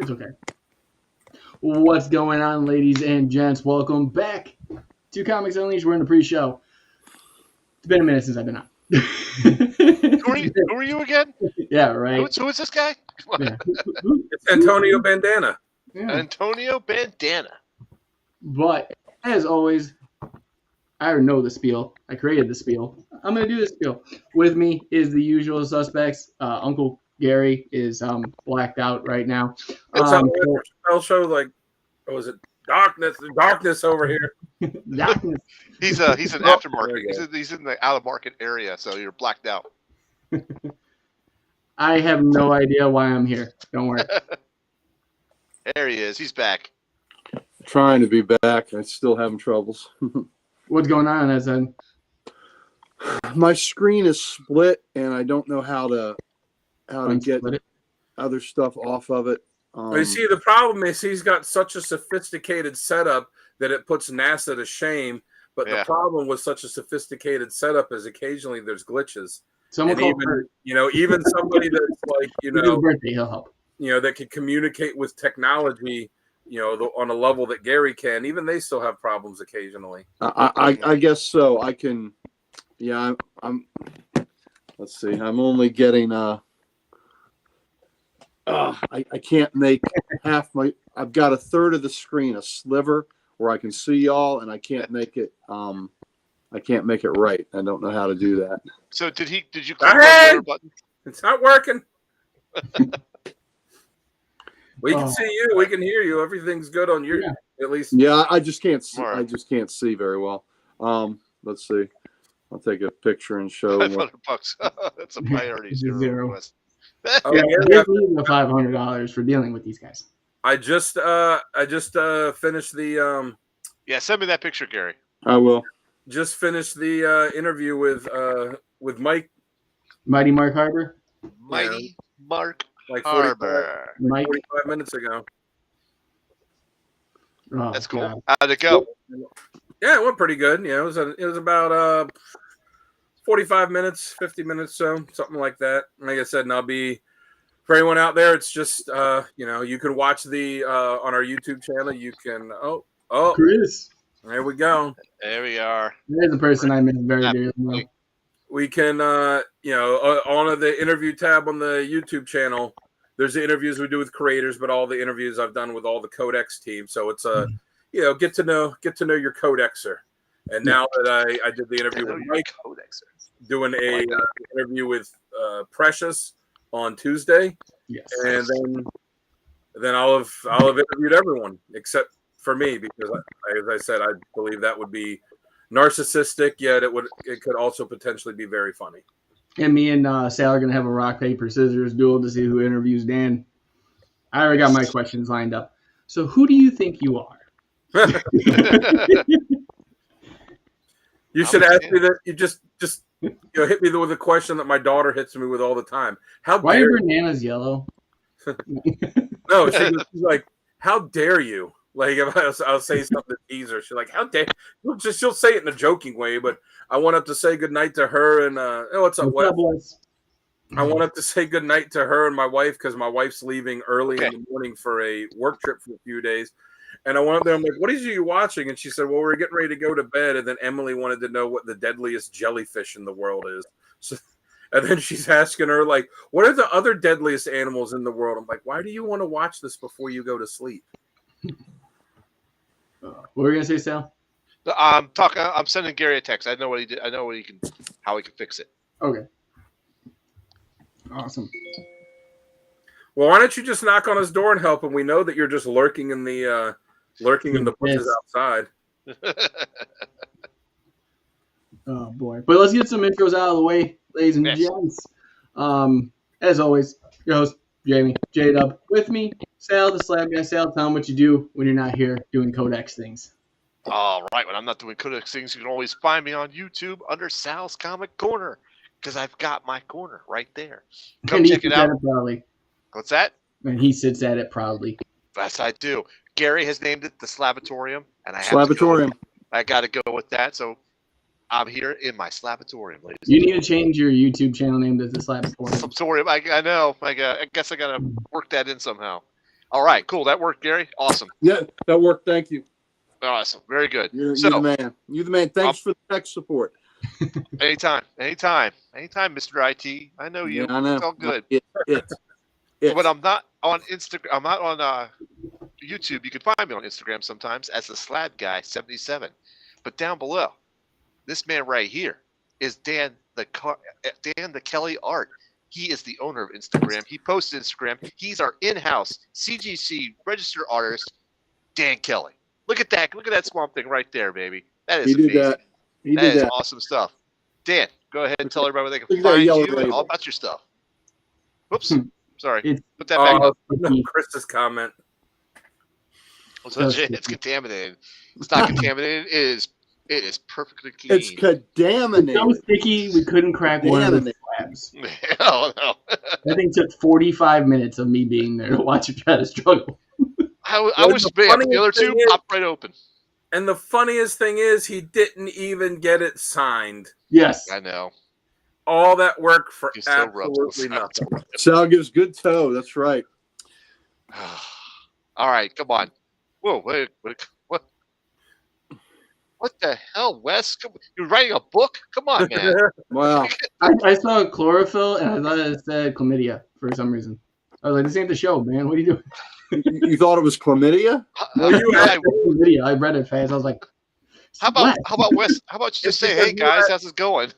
It's okay. What's going on, ladies and gents? Welcome back to Comics Unleashed. We're in the pre-show. It's been a minute since I've been on. Who are you again? Yeah, right. Who is this guy? Yeah. It's Antonio Bandana. Yeah. Antonio Bandana. But as always, I already know the spiel. I created the spiel. I'm going to do the spiel. With me is the usual suspects. Uncle Gary is blacked out right now. It's I'll show like, what was it? Darkness over here. Darkness. He's an aftermarket. He's in the out of market area, so you're blacked out. I have no idea why I'm here. Don't worry. There he is. He's back. Trying to be back. I'm still having troubles. What's going on that side? My screen is split, and I don't know how to get Unsplit it? other stuff off of it. You see, the problem is he's got such a sophisticated setup that it puts NASA to shame. But the problem with such a sophisticated setup is occasionally there's glitches. Someone and even somebody that's like, birthday, he'll help. That can communicate with technology, on a level that Gary can. Even they still have problems occasionally. I guess so. I can. Yeah, I'm. Let's see. I'm only getting. I can't make half my. I've got a third of the screen, a sliver where I can see y'all, and I can't make it. I can't make it right. I don't know how to do that. So did you click the button? It's not working. We can see you. We can hear you. Everything's good on your at least. Yeah, I just can't see. Right. I just can't see very well. Let's see. I'll take a picture and show. $500. That's a priority. Zero. Oh, Yeah, give me the $500 for dealing with these guys. I just finished the send me that picture, Gary. I will. Just finished the interview with Mike. Mighty Mark Harbor. Mighty Mark like Harbor. 45 minutes ago. Oh, that's cool. God. How'd it go? Yeah, it went pretty good. It was about 45 minutes, 50 minutes, something like that. Like I said, and I'll be for anyone out there. It's just you can watch the on our YouTube channel. You can Chris. There we go. There we are. There's a person I miss very dearly. We can on the interview tab on the YouTube channel. There's the interviews we do with creators, but all the interviews I've done with all the Codex team. So it's get to know your Codexer. And now that I did the interview with Mike, doing a interview with Precious on Tuesday, yes, and then I'll have interviewed everyone except for me because, as I said, I believe that would be narcissistic. Yet it could also potentially be very funny. And me and Sal are gonna have a rock paper scissors duel to see who interviews Dan. I already got my questions lined up. So who do you think you are? You should ask me that. You just hit me with a question that my daughter hits me with all the time. Why are bananas yellow? No, she's like, how dare you? Like if I'll say something to tease her, she's like, how dare? She'll say it in a joking way, but I went up to say goodnight to her and what's up, Wes? I went up to say goodnight to her and my wife because my wife's leaving early in the morning for a work trip for a few days. And I went up there, I'm like, what is you watching? And she said, well, we're getting ready to go to bed. And then Emily wanted to know what the deadliest jellyfish in the world is. So, and then she's asking her, like, what are the other deadliest animals in the world? I'm like, why do you want to watch this before you go to sleep? What were you gonna say, Sal? I'm sending Gary a text. I know what he did. I know how he can fix it. Okay. Awesome. Well, why don't you just knock on his door and help him? We know that you're just lurking in the bushes outside. Oh boy! But let's get some intros out of the way, ladies and gents. As always, your host Jamie J-Dub with me, Sal, the slab guy. Sal, tell him what you do when you're not here doing Codex things. All right, when I'm not doing Codex things, you can always find me on YouTube under Sal's Comic Corner because I've got my corner right there. Come check it out. What's that? And he sits at it proudly. Yes, I do. Gary has named it the Slabatorium, and I got to go with that. So I'm here in my Slabatorium, ladies. You need to change your YouTube channel name to the Slabatorium. Slabatorium. I know. I guess I got to work that in somehow. All right, cool. That worked, Gary. Awesome. Yeah, that worked. Thank you. Awesome. Very good. You're the man. You're the man. Thanks for the tech support. Anytime, Mr. IT. I know you. Yeah, I know. It's all good. But I'm not on Instagram. I'm not on YouTube. You can find me on Instagram sometimes as the Slab Guy 77. But down below, this man right here is Dan the Kelly Art. He is the owner of Instagram. He posts Instagram. He's our in-house CGC registered artist, Dan Kelly. Look at that. Look at that swamp thing right there, baby. That is amazing. That is awesome stuff. Dan, go ahead and tell everybody where they can find you and all about your stuff. Whoops. Sorry. Put that back up. Chris's comment. It's contaminated. It's not contaminated. It is perfectly clean. It's contaminated. So sticky, we couldn't crack one of the slabs. Oh, no. That thing took 45 minutes of me being there to watch you try to struggle. I wish the other two popped right open. And the funniest thing is, he didn't even get it signed. Yes. I know. All that work for absolutely nothing. Sal gives good toe. That's right. All right, come on. Whoa, wait, what? What the hell, Wes? You're writing a book? Come on, man. Wow. I saw chlorophyll, and I thought it said chlamydia for some reason. I was like, this ain't the show, man. What are you doing? You thought it was chlamydia? Chlamydia. I read it fast. I was like, how about Wes? How about you just say, hey, guys, how's it going?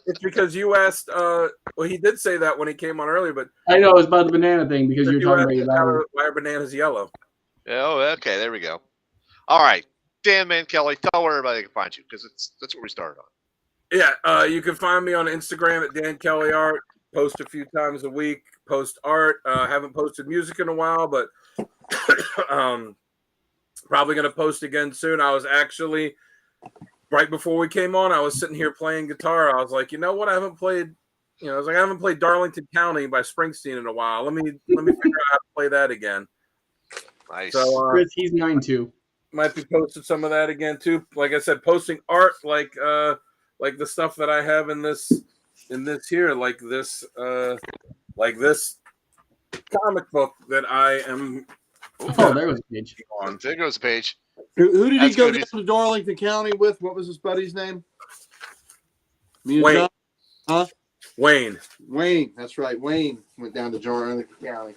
It's because you asked, well, he did say that when he came on earlier, but... I know, it's about the banana thing, because you were talking about why are bananas yellow? Oh, okay, there we go. All right, Dan Man Kelly, tell where everybody can find you, because that's where we started on. Yeah, you can find me on Instagram at Dan Kelly Art. Post a few times a week. Post art. Haven't posted music in a while, but probably going to post again soon. I was actually, right before we came on, I was sitting here playing guitar. I was like, you know what? I haven't played Darlington County by Springsteen in a while. Let me figure out how to play that again. Nice. So, Chris, he's 9-2. Might be posting some of that again too. Like I said, posting art like the stuff that I have in this here, like this comic book that I am. Oh, there was a page. There goes the page. Who did he go down to Darlington County with? What was his buddy's name? Wayne. Huh? Wayne. That's right. Wayne went down to Darlington County.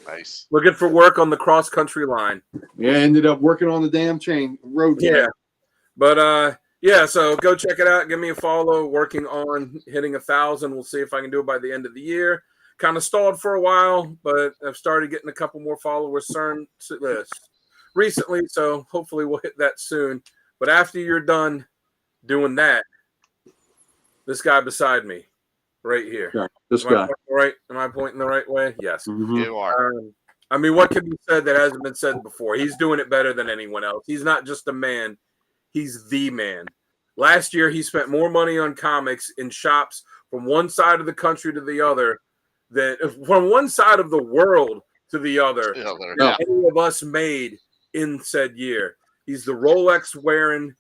Nice. Looking for work on the cross country line. Yeah, ended up working on the damn road. Yeah. But yeah, so go check it out. Give me a follow. Working on hitting 1,000. We'll see if I can do it by the end of the year. Kind of stalled for a while, but I've started getting a couple more followers recently, so hopefully we'll hit that soon. But after you're done doing that, this guy beside me, right here. Yeah, this guy. Am I pointing the right way? Yes. Mm-hmm. You are. I mean, what can be said that hasn't been said before? He's doing it better than anyone else. He's not just a man. He's the man. Last year, he spent more money on comics in shops from one side of the country to the other, from one side of the world to the other, than any of us made in said year. He's the Rolex wearing,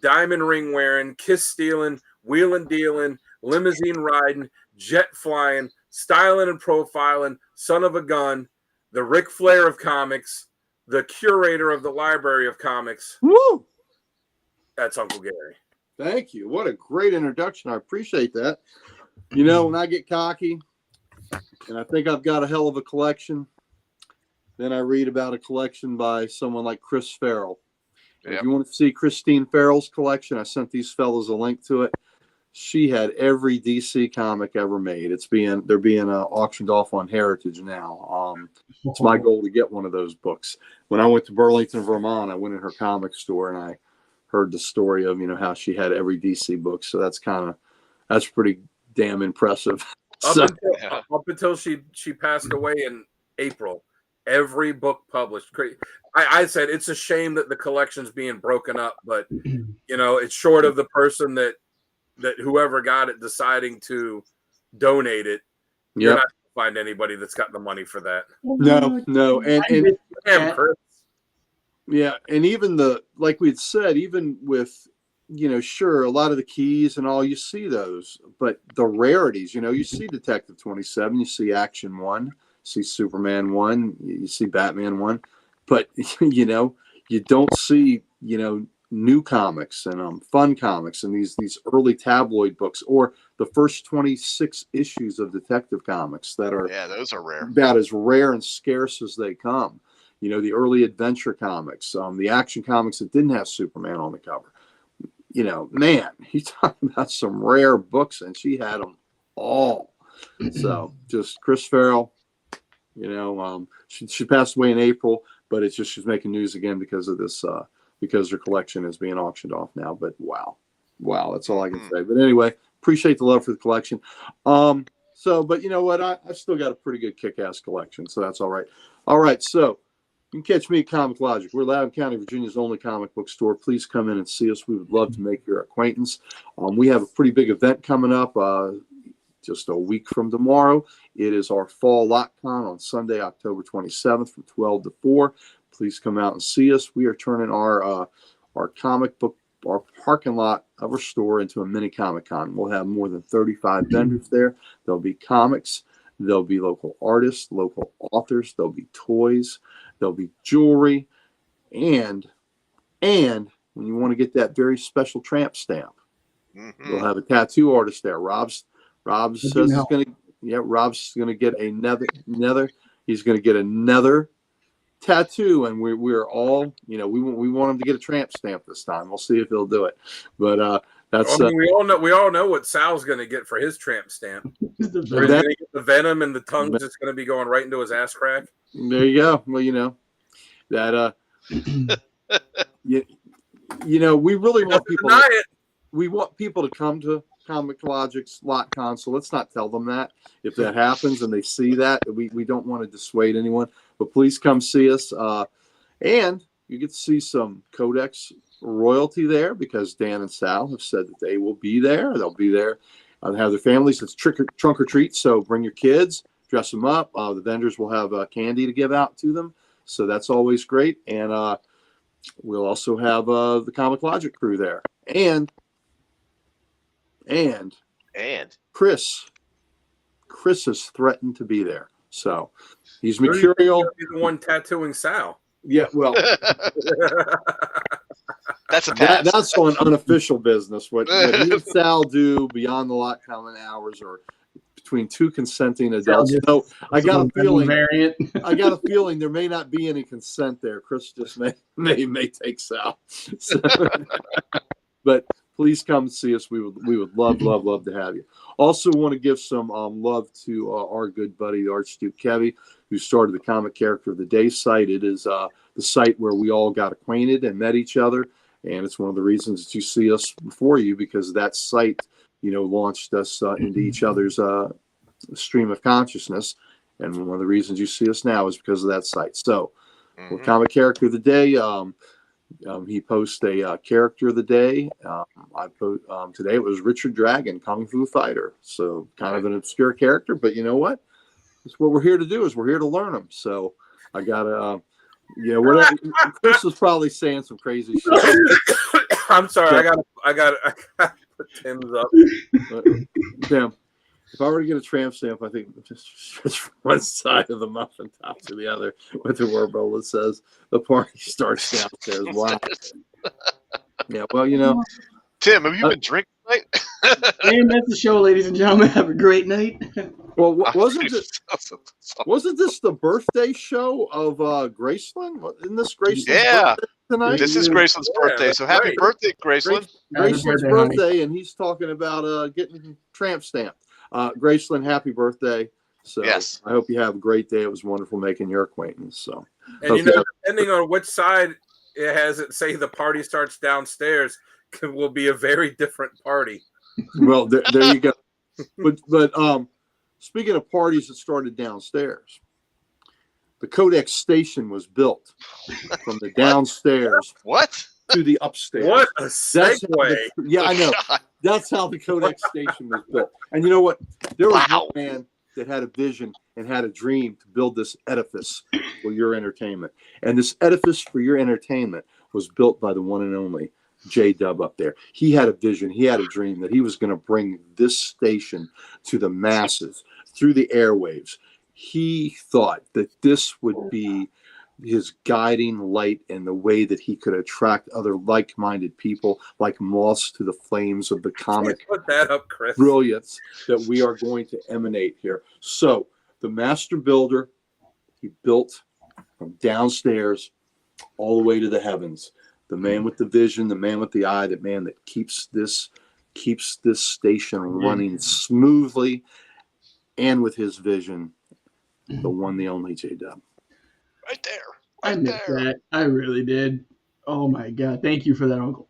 diamond ring wearing, kiss stealing, wheeling dealing, limousine riding, jet flying, styling and profiling, son of a gun, the Ric Flair of comics, the curator of the Library of Comics. Woo! That's Uncle Gary. Thank you. What a great introduction. I appreciate that. You know, when I get cocky and I think I've got a hell of a collection, then I read about a collection by someone like Chris Farrell. Yep. If you want to see Christine Farrell's collection, I sent these fellows a link to it. She had every DC comic ever made. They're being auctioned off on Heritage now. It's my goal to get one of those books. When I went to Burlington, Vermont, I went in her comic store and I heard the story of, how she had every DC book. So that's pretty damn impressive. Up until she passed away in April, every book published. I said it's a shame that the collection's being broken up, but it's short of the person that whoever got it deciding to donate it. You're not going to find anybody that's got the money for that. No, and Chris. Yeah, and even like we'd said, even with sure, a lot of the keys and all, you see those, but the rarities, you see Detective 27, you see Action 1, see Superman 1, you see Batman 1, but you know, you don't see, you know, new comics and fun comics and these early tabloid books or the first 26 issues of Detective Comics that are those are rare. about as rare and scarce as they come. You know, the early adventure comics, the action comics that didn't have Superman on the cover. You know, man, he's talking about some rare books, and she had them all. So just Chris Farrell, you know, she passed away in April, but it's just she's making news again because of this, because her collection is being auctioned off now. But wow, that's all I can say. But anyway, appreciate the love for the collection. So, but you know what? I still got a pretty good kick-ass collection, so that's all right. All right, so you can catch me at Comic Logic. We're Loudoun County, Virginia's only comic book store. Please come in and see us. We would love to make your acquaintance. We have a pretty big event coming up just a week from tomorrow. It is our Fall LotCon on Sunday, October 27th from 12 to 4. Please come out and see us. We are turning our comic book, our parking lot of our store into a mini Comic-Con. We'll have more than 35 vendors there. There'll be comics. There'll be local artists, local authors. There'll be toys. There'll be jewelry. And when you want to get that very special tramp stamp, we'll have a tattoo artist there. Rob says he's going to, Rob's going to get another. He's going to get another tattoo, and we're all, you know, we want him to get a tramp stamp this time. We'll see if he'll do it. But that's we all know what Sal's going to get for his tramp stamp. He's going to get the venom, and the tongue is going to be going right into his ass crack. There you go. Well, you know that you know, we really want people. We want people to come to Comic Logic's LotCon, so let's not tell them that. If that happens and they see that, we don't want to dissuade anyone. But please come see us, and you get to see some Codex royalty there because Dan and Sal have said that they will be there. They'll be there and have their families. It's trunk or treat, so bring your kids, dress them up. The vendors will have candy to give out to them, so that's always great. And we'll also have the Comic Logic crew there, and Chris has threatened to be there, so he's mercurial. He's the one tattooing Sal. Yeah, well, that's a pass. That's on unofficial business. What he and Sal do beyond the lot common hours or between two consenting adults. No, I got a feeling. I got a feeling there may not be any consent there. Chris just may take Sal. So, but please come see us. We would love to have you. Also want to give some love to our good buddy, the Archduke Kevy, who started the Comic Character of the Day site. It is the site where we all got acquainted and met each other. And it's one of the reasons that you see us before you, because that site, you know, launched us into each other's stream of consciousness. And one of the reasons you see us now is because of that site. So, we're Comic Character of the Day. He posts a character of the day. Today it was Richard Dragon, Kung Fu Fighter. So kind of an obscure character, but you know what? It's what we're here to do. Is we're here to learn them. So I gotta, you know, whatever. Chris is probably saying some crazy shit. I'm sorry. I got to put Tim's up. Tim, if I were to get a tramp stamp, I think just stretch from one side of the muffin top to the other with the word that says the party starts downstairs. Wow. Yeah, well, you know. Tim, have you been drinking tonight? And that's the show, ladies and gentlemen. Have a great night. Well, wasn't this the birthday show of Graceland? Isn't this Graceland's birthday tonight? This is Graceland's birthday, so happy birthday, Graceland. Graceland's birthday, and he's talking about getting tramp stamped. Graceland, happy birthday. So yes. I hope you have a great day. It was wonderful making your acquaintance. So, and you know, depending on which side it has it say the party starts downstairs, will be a very different party. Well, there you go. But speaking of parties that started downstairs, the Codex station was built from the downstairs to the upstairs. What a segue. I know. God. That's how the Codex station was built. And you know what? There was one man that had a vision and had a dream to build this edifice for your entertainment. And this edifice for your entertainment was built by the one and only J-Dub up there. He had a vision. He had a dream that he was going to bring this station to the masses through the airwaves. he thought that this would be his guiding light and the way that he could attract other like-minded people, like moths to the flames of the comic Put that up, Chris. brilliance that we are going to emanate here. So the master builder, he built from downstairs all the way to the heavens. The man with the vision, the man with the eye, the man that keeps this station running smoothly, and with his vision, the one, the only J-Dub. Right there. I Right missed there. that. I really did. Oh my god! Thank you for that, Uncle.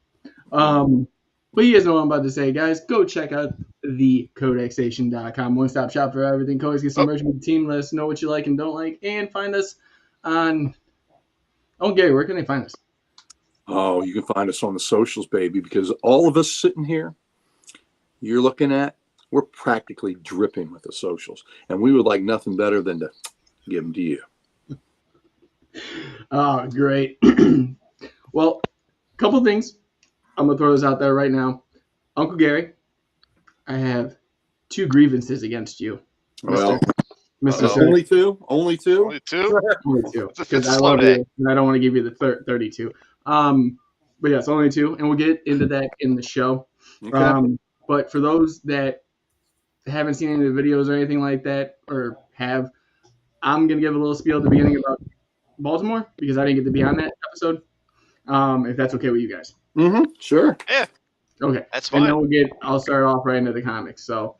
But you guys know what I'm about to say, guys. Go check out thecodexstation.com. One-stop shop for everything. Codex, get some merch with the team. Let us know what you like and don't like, and find us on. Oh, Gary, where can they find us? Oh, you can find us on the socials, baby, because all of us sitting here, you're looking at, we're practically dripping with the socials, and we would like nothing better than to give them to you. Oh, great. Well, a couple things. I'm going to throw this out there right now. Uncle Gary, I have 2 grievances against you. Well, Mr. Uh-oh. Sir. only two? Only two? Only 2. It's a Because I slow love day. you, and I don't want to give you the 32. But yes, only 2, and we'll get into that in the show. Okay. But for those that haven't seen any of the videos or anything like that, or have, I'm going to give a little spiel at the beginning about Baltimore, because I didn't get to be on that episode, if that's okay with you guys. Mm-hmm. Sure. Yeah, Okay. that's fine. And then I'll start off right into the comics. So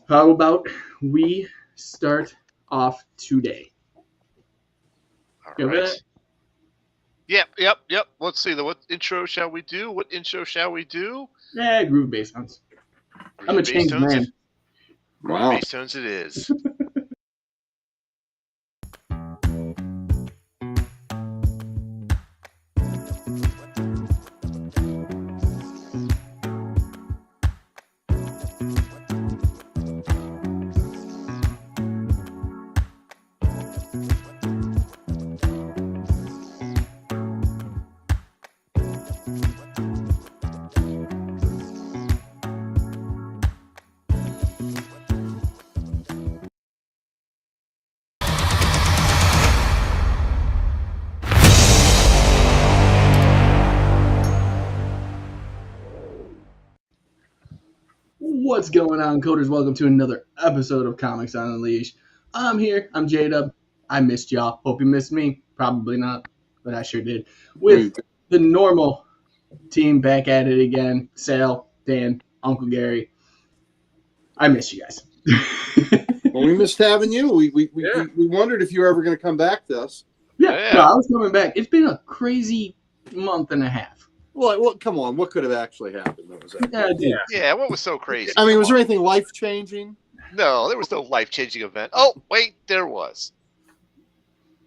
how about we start off today? All Go with right. it. Yep. Let's see. What intro shall we do? Yeah, groove bass sounds. I'm a Bass changed tones? man. Wow. Bass tones it is. What's going on, coders? Welcome to another episode of Comics on Unleashed. I'm here. I'm J-Dub. I missed y'all. Hope you missed me. Probably not, but I sure did. With the normal team back at it again. Sal, Dan, Uncle Gary. I miss you guys. Well, we missed having you. We wondered if you were ever going to come back to us. Yeah, no, I was coming back. It's been a crazy month and a half. Well, come on. What could have actually happened? That was that. Yeah, what was so crazy? I mean, was there anything life-changing? No, there was no life-changing event. Oh, wait, there was.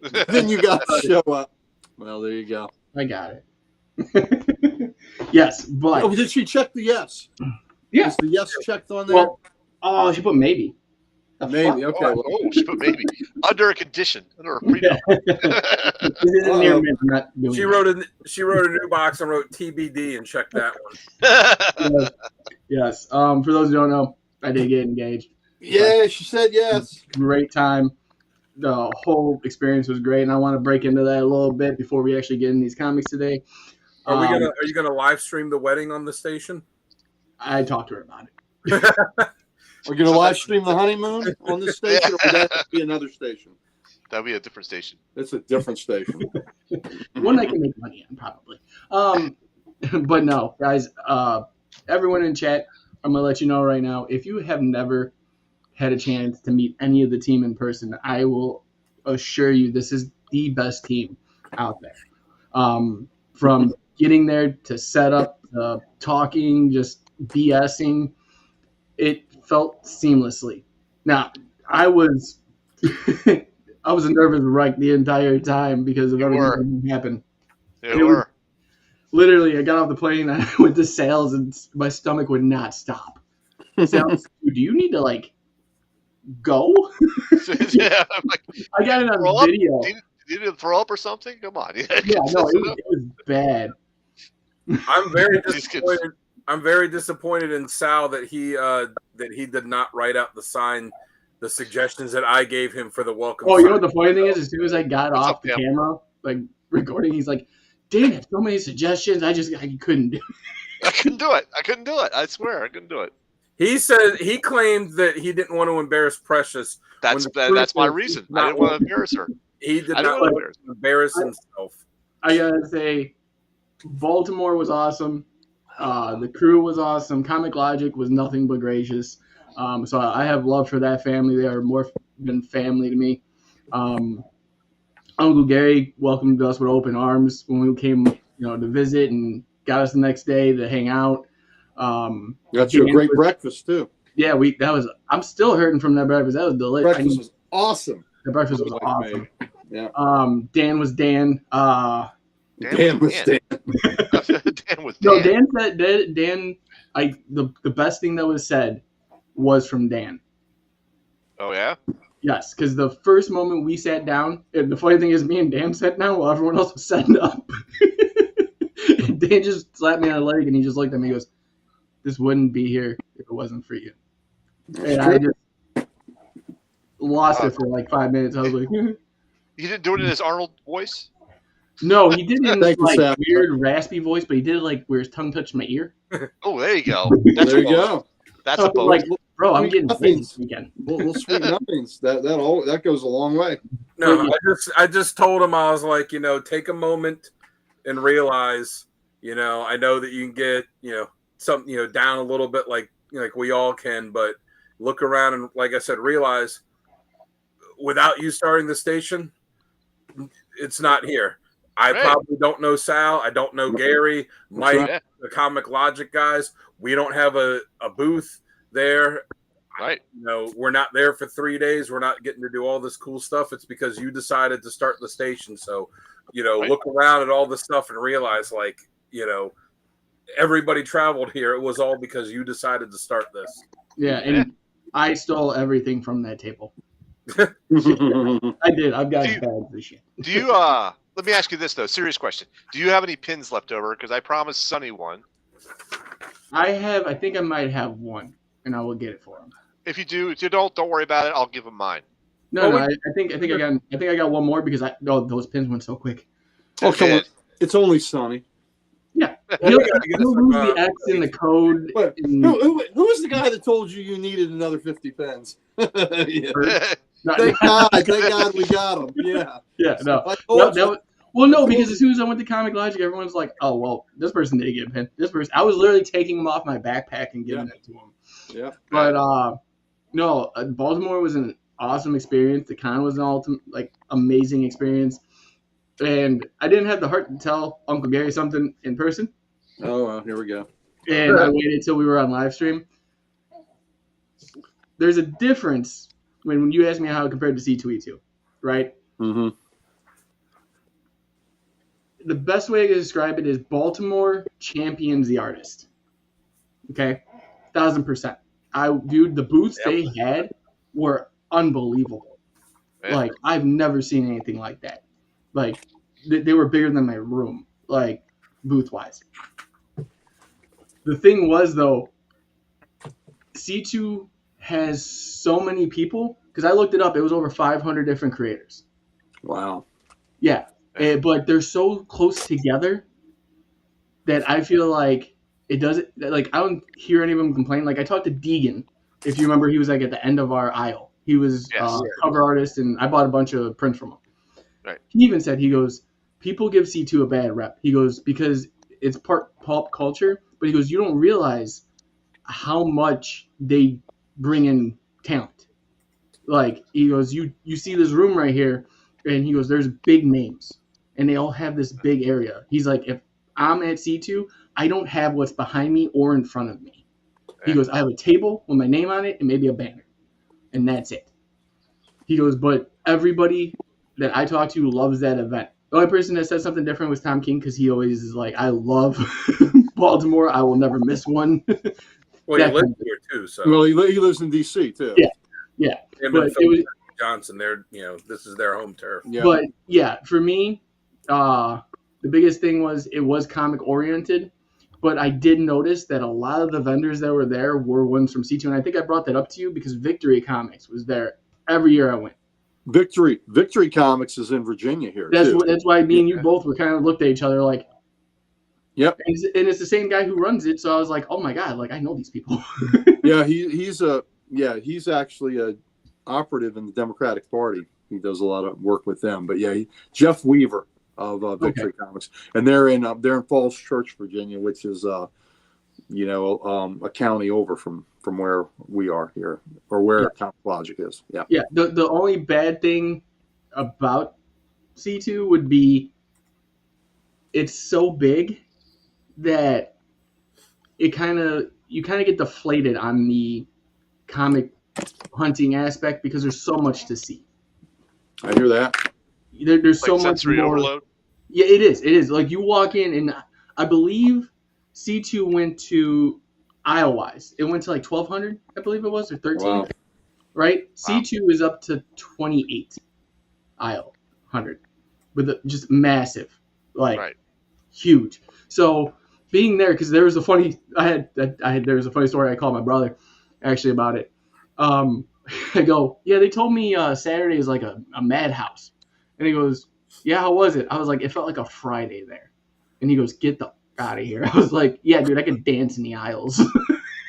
Then you got to show up. Well, there you go. I got it. Yes, but... Oh, did she check the yes? Yeah. Is the yes checked on there? Well, oh, she put maybe. Maybe. Okay. Well, she put maybe. Under a condition. Under a freedom. She wrote a new box and wrote TBD and checked that one. Yes. For those who don't know, I did get engaged. Yeah, she said yes. Great time. The whole experience was great, and I want to break into that a little bit before we actually get in these comics today. Are you gonna live stream the wedding on the station? I talked to her about it. We're going to live stream the honeymoon on this station, or would that be another station? That'd be a different station. It's a different station. One I can make money on, probably. But no, guys, everyone in chat, I'm going to let you know right now, if you have never had a chance to meet any of the team in person, I will assure you this is the best team out there. From getting there to setup, talking, just BSing, it felt seamlessly. Now, I was a nervous wreck the entire time because of everything that happened. Literally, I got off the plane, I went to sales, and my stomach would not stop. Sales, do you need to, go? Yeah, I'm like, I got it on video. Did you need to throw up or something? Come on. Yeah, no, it was bad. I'm very disappointed. I'm very disappointed in Sal that he did not write out the sign the suggestions that I gave him for the welcome. Oh, you know what the funny thing is? As soon as I got What's off up, the Tim? camera, like recording, he's like, "Dan had so many suggestions. I couldn't do." I couldn't do it. I swear, I couldn't do it. He said he claimed that he didn't want to embarrass Precious. That's my reason. I didn't want to embarrass her. He did I not didn't want to embarrass himself. I gotta say, Baltimore was awesome. The crew was awesome. Comic Logic was nothing but gracious. So I have love for that family. They are more than family to me. Uncle Gary welcomed us with open arms when we came, to visit, and got us the next day to hang out. Got you a great breakfast too. Yeah, I'm still hurting from that breakfast. That was delicious. Breakfast was awesome. The breakfast was awesome. Yeah. Dan was Dan. Dan was Dan. Dan was Dan. No, Dan said Dan. The best thing that was said was from Dan. Oh yeah. Yes, because the first moment we sat down, and the funny thing is, me and Dan sat down while everyone else was setting up. And Dan just slapped me on the leg, and he just looked at me. He goes, "This wouldn't be here if it wasn't for you." And I just lost it for like 5 minutes. I was like, You didn't do it in his Arnold voice? no, he did it in Thank you, like Sam. weird raspy voice, but he did it like where his tongue touched my ear. Oh, there you go. There you go. That's I a was bonus. like, bro, I'm Sweet getting nothings. this weekend. Little sweet nothings. That goes a long way. No, I just told him, I was like, take a moment and realize, I know that you can get, something, down a little bit like we all can, but look around and, like I said, realize without you starting the station, it's not here. I probably don't know Sal. I don't know Gary, Mike, the Comic Logic guys. We don't have a booth there. Right. We're not there for 3 days. We're not getting to do all this cool stuff. It's because you decided to start the station. So, look around at all this stuff and realize, everybody traveled here. It was all because you decided to start this. Yeah, and I stole everything from that table. I did. I've got bags of shit. Do you let me ask you this though, serious question. Do you have any pins left over? Because I promised Sonny one. I think I might have one, and I will get it for him. If you do, don't worry about it. I'll give him mine. No, I think I got one more because those pins went so quick. Oh, come on. It's only Sonny. Yeah. He'll lose the X in the code. Wait, who was the guy that told you needed another 50 pens? Yeah. Thank God we got him. Yeah. Yeah, no. No, because as soon as I went to Comic Logic, everyone's like, "Oh, well, this person didn't get a pin. This person." I was literally taking them off my backpack and giving it to them. Yeah. But no, Baltimore was an awesome experience. The con was an amazing experience, and I didn't have the heart to tell Uncle Gary something in person. Oh, well, here we go. And I waited till we were on live stream. There's a difference when you asked me how it compared to C2E2, right? Mm-hmm. The best way to describe it is Baltimore champions the artist. Okay? 1,000%. Dude, the booths they had were unbelievable. Man. Like, I've never seen anything like that. Like, they were bigger than my room, like, booth-wise. The thing was, though, C2 has so many people, because I looked it up, it was over 500 different creators. Wow. Yeah, but they're so close together that I feel like it doesn't, like, I don't hear any of them complain. Like, I talked to Deegan, if you remember, he was, like, at the end of our aisle. He was a cover artist, and I bought a bunch of prints from him. Right. He even said, he goes, people give C2 a bad rep. He goes, because it's part pulp culture, but he goes, you don't realize how much they bring in talent. Like, he goes, you see this room right here, and he goes, there's big names, and they all have this big area. He's like, if I'm at C2, I don't have what's behind me or in front of me. He goes, I have a table with my name on it and maybe a banner, and that's it. He goes, but everybody that I talk to loves that event. The only person that said something different was Tom King, because he always is like, I love Baltimore. I will never miss one. Well, he lives here too, so. Well, he lives in D.C. too. Yeah. Him But and Phil Johnson, this is their home turf. Yeah. But yeah, for me, the biggest thing was it was comic oriented, But I did notice that a lot of the vendors that were there were ones from C2, and I think I brought that up to you because Victory Comics was there every year I went. Victory Comics is in Virginia here That's too. that's why me and you both were kind of looked at each other like, yep. And it's the same guy who runs it, so I was like, oh my god, like I know these people. Yeah, he's actually a operative in the Democratic Party. He does a lot of work with them. But yeah, Jeff Weaver of Victory Comics, and they're in Falls Church, Virginia, which is a county over from where we are here, or where Comic Logic is. Yeah. Yeah. The only bad thing about C2 would be it's so big that you kind of get deflated on the comic hunting aspect because there's so much to see. I hear that. There's so much sensory more. Overload. Yeah, it is. Like you walk in, and I believe C2 went to aisle-wise. It went to like 1,200, I believe it was, or 13. Wow. Right? C2 is up to 28 aisle 100 with just massive, like huge. So being there, because there was a funny story. I called my brother actually about it. I go, yeah, they told me Saturday is like a madhouse, and he goes, yeah, how was it? I was like, it felt like a Friday there, and he goes, get the out of here. I was like, yeah, dude, I could dance in the aisles.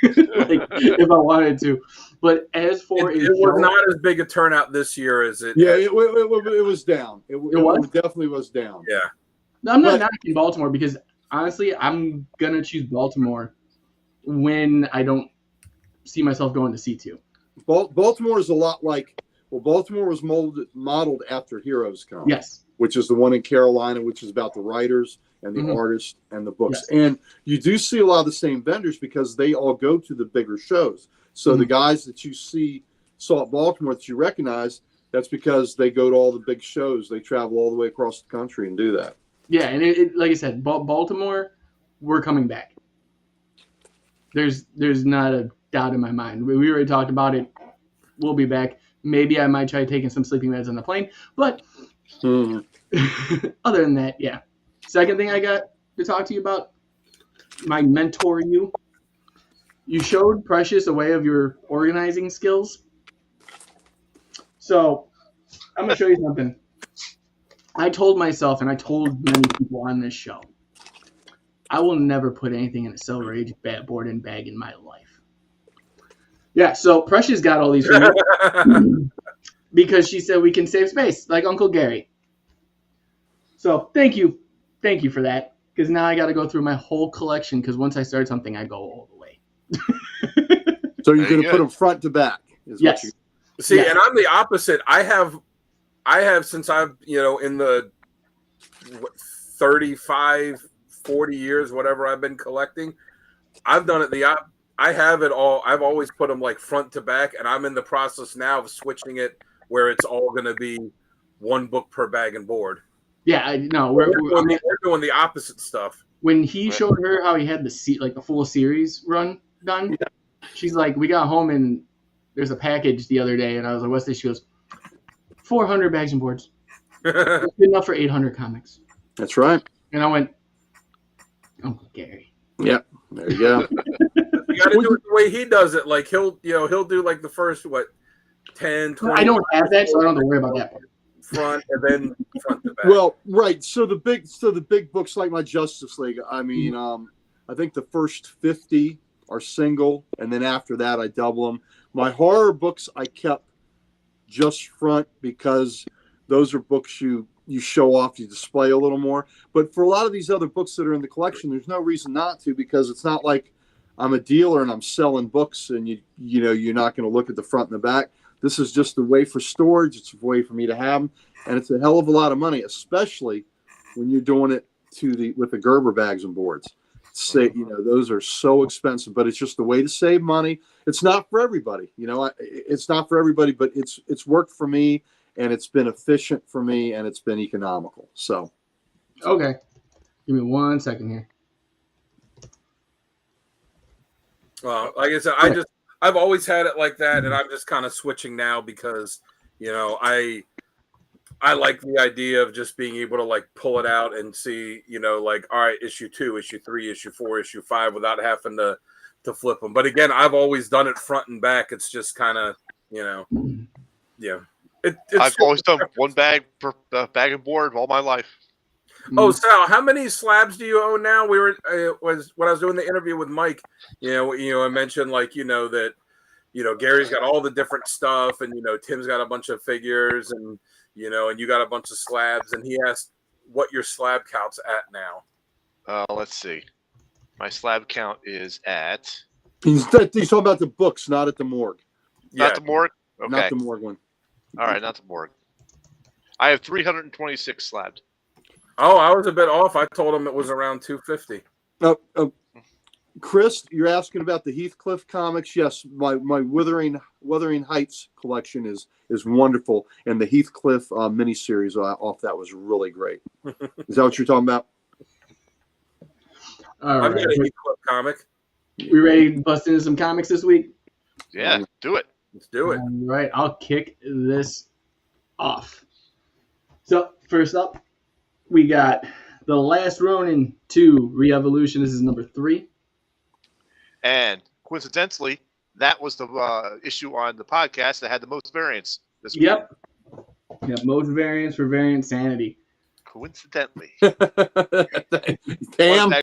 Like if I wanted to, but as for it was not as big a turnout this year as it. Yeah, it was down. It definitely was down. Yeah, I'm not knocking Baltimore because honestly, I'm gonna choose Baltimore when I don't see myself going to C2. Baltimore is a lot like Baltimore was modeled after Heroes Con. Yes. Which is the one in Carolina, which is about the writers and the artists and the books. Yes. And you do see a lot of the same vendors because they all go to the bigger shows. So the guys that you saw at Baltimore that you recognize, that's because they go to all the big shows. They travel all the way across the country and do that. Yeah, and it like I said, Baltimore, we're coming back. There's not a doubt in my mind. We already talked about it. We'll be back. Maybe I might try taking some sleeping meds on the plane, but other than that, yeah. Second thing I got to talk to you about, my mentor, you showed Precious a way of your organizing skills. So I'm going to show you something. I told myself, and I told many people on this show, I will never put anything in a Silver Age board and bag in my life. Yeah, so Precious got all these from me because she said we can save space, like Uncle Gary. So thank you for that, because now I got to go through my whole collection, because once I start something, I go all the way. So you're going to put them front to back? Yes. See, and I'm the opposite. I have since I've, in the 35, 40 years, whatever I've been collecting, I've done it I have it all. I've always put them like front to back, and I'm in the process now of switching it where it's all going to be one book per bag and board. Yeah, no, we're doing the opposite stuff. When he showed her how he had the full series run done, she's like, we got home and there's a package the other day, and I was like, what's this? She goes, 400 bags and boards. That's good enough for 800 comics. That's right. And I went, Uncle Gary. Yep, there you go. You got to do it the way he does it. Like he'll do like the first 10, 20. I don't have that, so I don't have to worry about that part. Front and then front to back. Well, right. So the big books like my Justice League. I mean, I think the first 50 are single, and then after that I double them. My horror books I kept just front because those are books you show off, you display a little more. But for a lot of these other books that are in the collection, there's no reason not to, because it's not like I'm a dealer and I'm selling books and you're not going to look at the front and the back. This is just a way for storage. It's a way for me to have them, and it's a hell of a lot of money, especially when you're doing it with the Gerber bags and boards. Those are so expensive, but it's just a way to save money. It's not for everybody, it's not for everybody, but it's worked for me, and it's been efficient for me, and it's been economical. So, okay, give me 1 second here. Well, like I said, I've always had it like that, and I'm just kind of switching now because, I I like the idea of just being able to like pull it out and see, like, all right, issue 2, issue 3, issue 4, issue 5 without having to flip them. But again, I've always done it front and back. It's just kind of, yeah. I've always done one bag per bag and board all my life. Oh, Sal, how many slabs do you own now? We were when I was doing the interview with Mike. I mentioned like that Gary's got all the different stuff, and Tim's got a bunch of figures, and and you got a bunch of slabs. And he asked what your slab count's at now. Let's see. My slab count is at. He's talking about the books, not at the morgue. Not the morgue. Okay. Not the morgue one. All right, not the morgue. I have 326 slabbed. Oh, I was a bit off. I told him it was around 250. Chris, you're asking about the Heathcliff comics. Yes, my Wuthering Heights collection is wonderful, and the Heathcliff miniseries off that was really great. Is that what you're talking about? All right. I've got a Heathcliff comic. We ready to bust into some comics this week? Yeah, do it. Let's do it. All right, I'll kick this off. So first up, we got The Last Ronin 2 Re-Evolution. This is number 3. And coincidentally, that was the issue on the podcast that had the most variants this week. Yep, most variants for Variant Sanity. Coincidentally. Pam,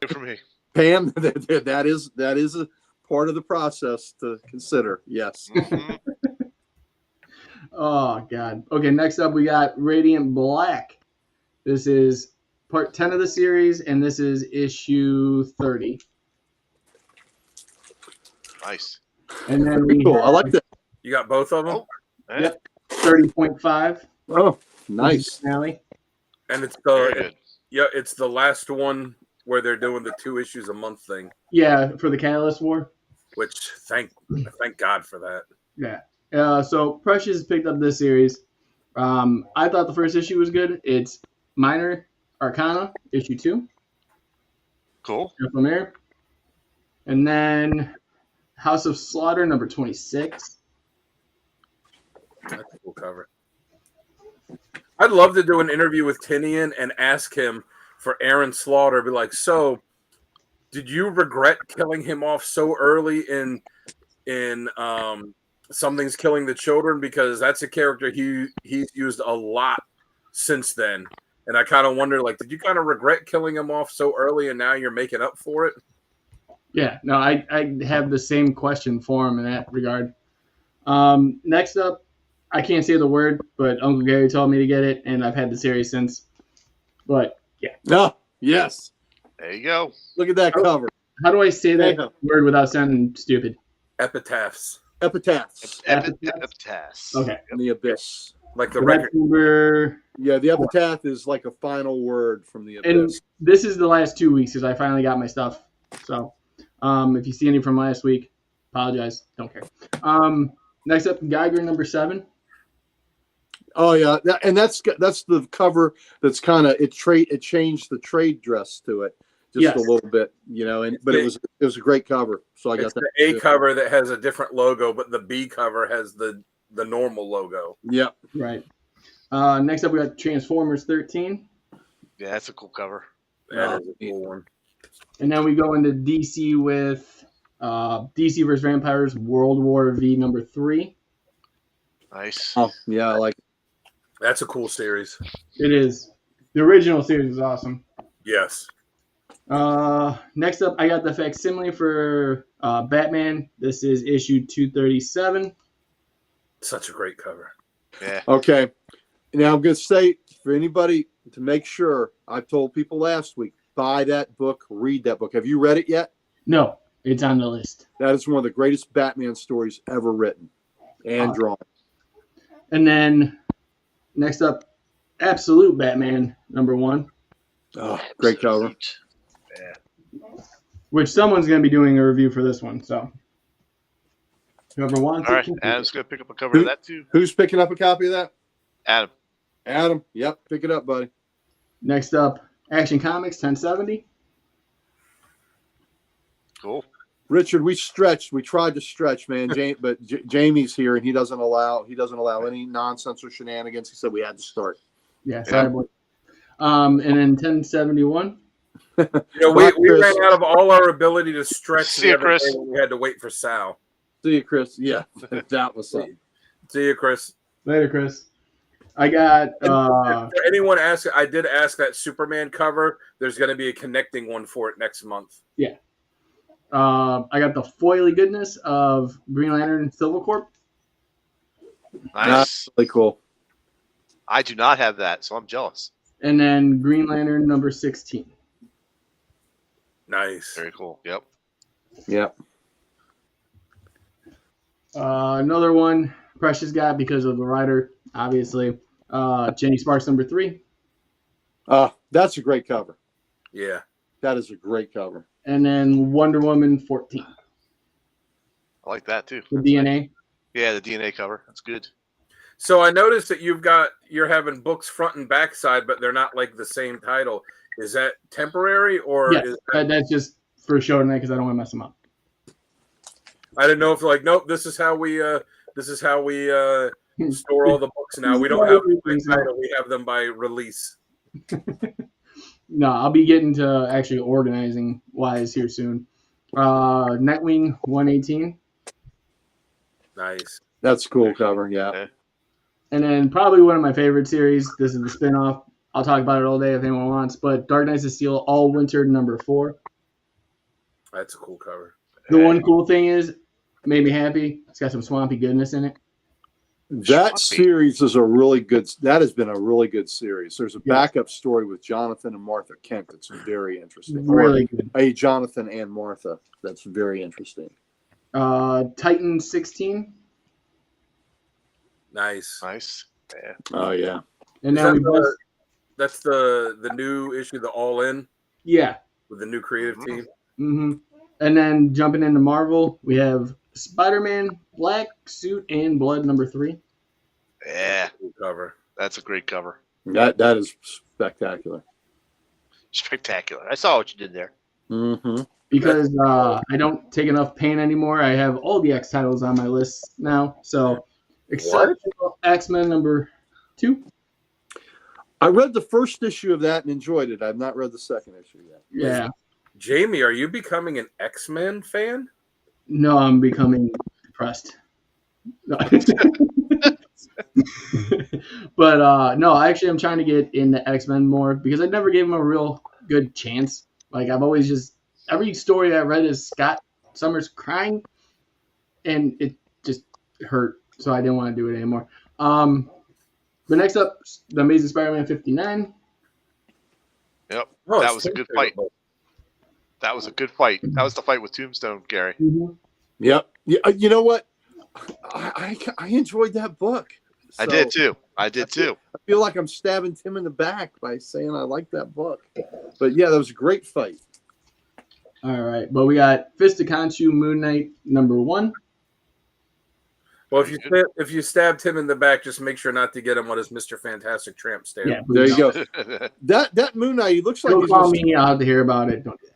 For me. Pam, that is a part of the process to consider. Yes. Mm-hmm. Oh, God. Okay, next up we got Radiant Black. This is part 10 of the series, and this is issue 30. Nice. And then we Cool. I like that. You got both of them? Oh, Yep, 30.5. Oh, nice. Finale. And it's very good. it's the last one where they're doing the 2 issues a month thing. Yeah, for the Catalyst War. Which thank God for that. Yeah. So Precious picked up this series. I thought the first issue was good. It's Minor Arcana, issue 2. Cool. From there. And then House of Slaughter, number 26. That's a cool cover. I'd love to do an interview with Tinian and ask him for Aaron Slaughter. Be like, so did you regret killing him off so early in Something's Killing the Children? Because that's a character he's used a lot since then. And I kind of wonder, like, did you kind of regret killing him off so early and now you're making up for it? Yeah, no, I have the same question for him in that regard. Next up, I can't say the word, but Uncle Gary told me to get it, and I've had the series since. But, yeah. Oh, yes. There you go. Look at that cover. How do I say that word without sounding stupid? Epitaphs. Epitaphs. Epitaphs. Okay. In the abyss. Like the So record. that's number... Yeah, the epitaph is like a final word from the And abyss. this is the last 2 weeks because I finally got my stuff. So, if you see any from last week, apologize. Don't care. Next up, Geiger, number 7. Oh yeah, that's the cover. That's kind of it changed the trade dress to it just a little bit, but it was a great cover. So I got that. The A cover that has a different logo, but the B cover has the normal logo. Yep. Right. Next up, we got Transformers 13. Yeah, that's a cool cover. That is a cool one. And then we go into DC with DC vs. Vampires World War V number 3. Nice. Oh yeah, I like it. That's a cool series. It is. The original series is awesome. Yes. Next up, I got the facsimile for Batman. This is issue 237. Such a great cover. Yeah. Okay. Now I'm going to say for anybody to make sure, I told people last week, buy that book, read that book. Have you read it yet? No, it's on the list. That is one of the greatest Batman stories ever written and drawn. And then next up, Absolute Batman number 1. Oh, great cover. Yeah. Which someone's going to be doing a review for this one. So whoever wants All right. it. Adam's going to pick up a cover of that too. Who's picking up a copy of that? Adam. Adam. Yep. Pick it up, buddy. Next up, Action Comics 1070. Cool. Richard, we stretched. We tried to stretch, man. Jamie's here, and he doesn't allow any nonsense or shenanigans. He said we had to start. Yeah, sorry, boy. And then 1071. You know, we ran out of all our ability to stretch See the you, other Chris. day when we had to wait for Sal. See you, Chris. Yeah, that was something. See you, Chris. Later, Chris. I got For anyone asking, I did ask that Superman cover. There's going to be a connecting one for it next month. yeah. I got the foily goodness of Green Lantern Silver Corp. Nice. That's really cool. I do not have that, so I'm jealous. And then Green Lantern number 16. Nice. Very cool. Yep. Yep. Another one Precious got because of the writer, obviously. Jenny Sparks number 3. That's a great cover. Yeah. That is a great cover. And then Wonder Woman 14. I like that too. The That's DNA. nice. Yeah, the DNA cover. That's good. So I noticed that you're having books front and back side, but they're not like the same title. Is that temporary or Yeah, is that, that's just for show tonight because I don't want to mess them up. I didn't know if like nope, this is how we store all the books now. We don't have them by title, we have them by release. No, I'll be getting to actually organizing wise here soon. Nightwing 118. Nice. That's a cool cover. Yeah. Okay. And then probably one of my favorite series. This is the spinoff. I'll talk about it all day if anyone wants. But Dark Knights of Steel All Winter number 4. That's a cool cover. The one cool thing is, made me happy. It's got some swampy goodness in it. That series is a really good. That has been a really good series. There's a backup story with Jonathan and Martha Kent that's very interesting. Really good. Hey, Jonathan and Martha. That's very interesting. Titan 16. Nice. Nice. Yeah. Oh yeah. And Is now that we that's the new issue, the All In yeah. with the new creative team. Mm-hmm. And then jumping into Marvel, we have Spider-Man Black Suit and Blood number 3. Yeah. Cool cover. That's a great cover. That is spectacular. Spectacular. I saw what you did there. Mm-hmm. Because I don't take enough pain anymore. I have all the X titles on my list now. So, except for X-Men number 2. I read the first issue of that and enjoyed it. I've not read the second issue yet. Yeah. Jamie, are you becoming an X-Men fan? No, I'm becoming depressed. No. But no, actually, I'm trying to get into X-Men more because I never gave them a real good chance. Like I've always just every story I read is Scott Summers crying, and it just hurt. So I didn't want to do it anymore. But next up, the Amazing Spider-Man 59. Yep. Oh, That was a good fight. That was a good fight. That was the fight with Tombstone, Gary. Mm-hmm. Yep. Yeah. You know what? I enjoyed that book. I did too. I feel like I'm stabbing Tim in the back by saying I like that book. But yeah, that was a great fight. All right, but we got Fist of Khonshu Moon Knight number 1. Well, if you stabbed him in the back, just make sure not to get him on his Mr. Fantastic Tramp stamp. Yeah, There you go. go. That Moon Knight, he looks like Don't he's call me. I'll have to hear about it. Don't do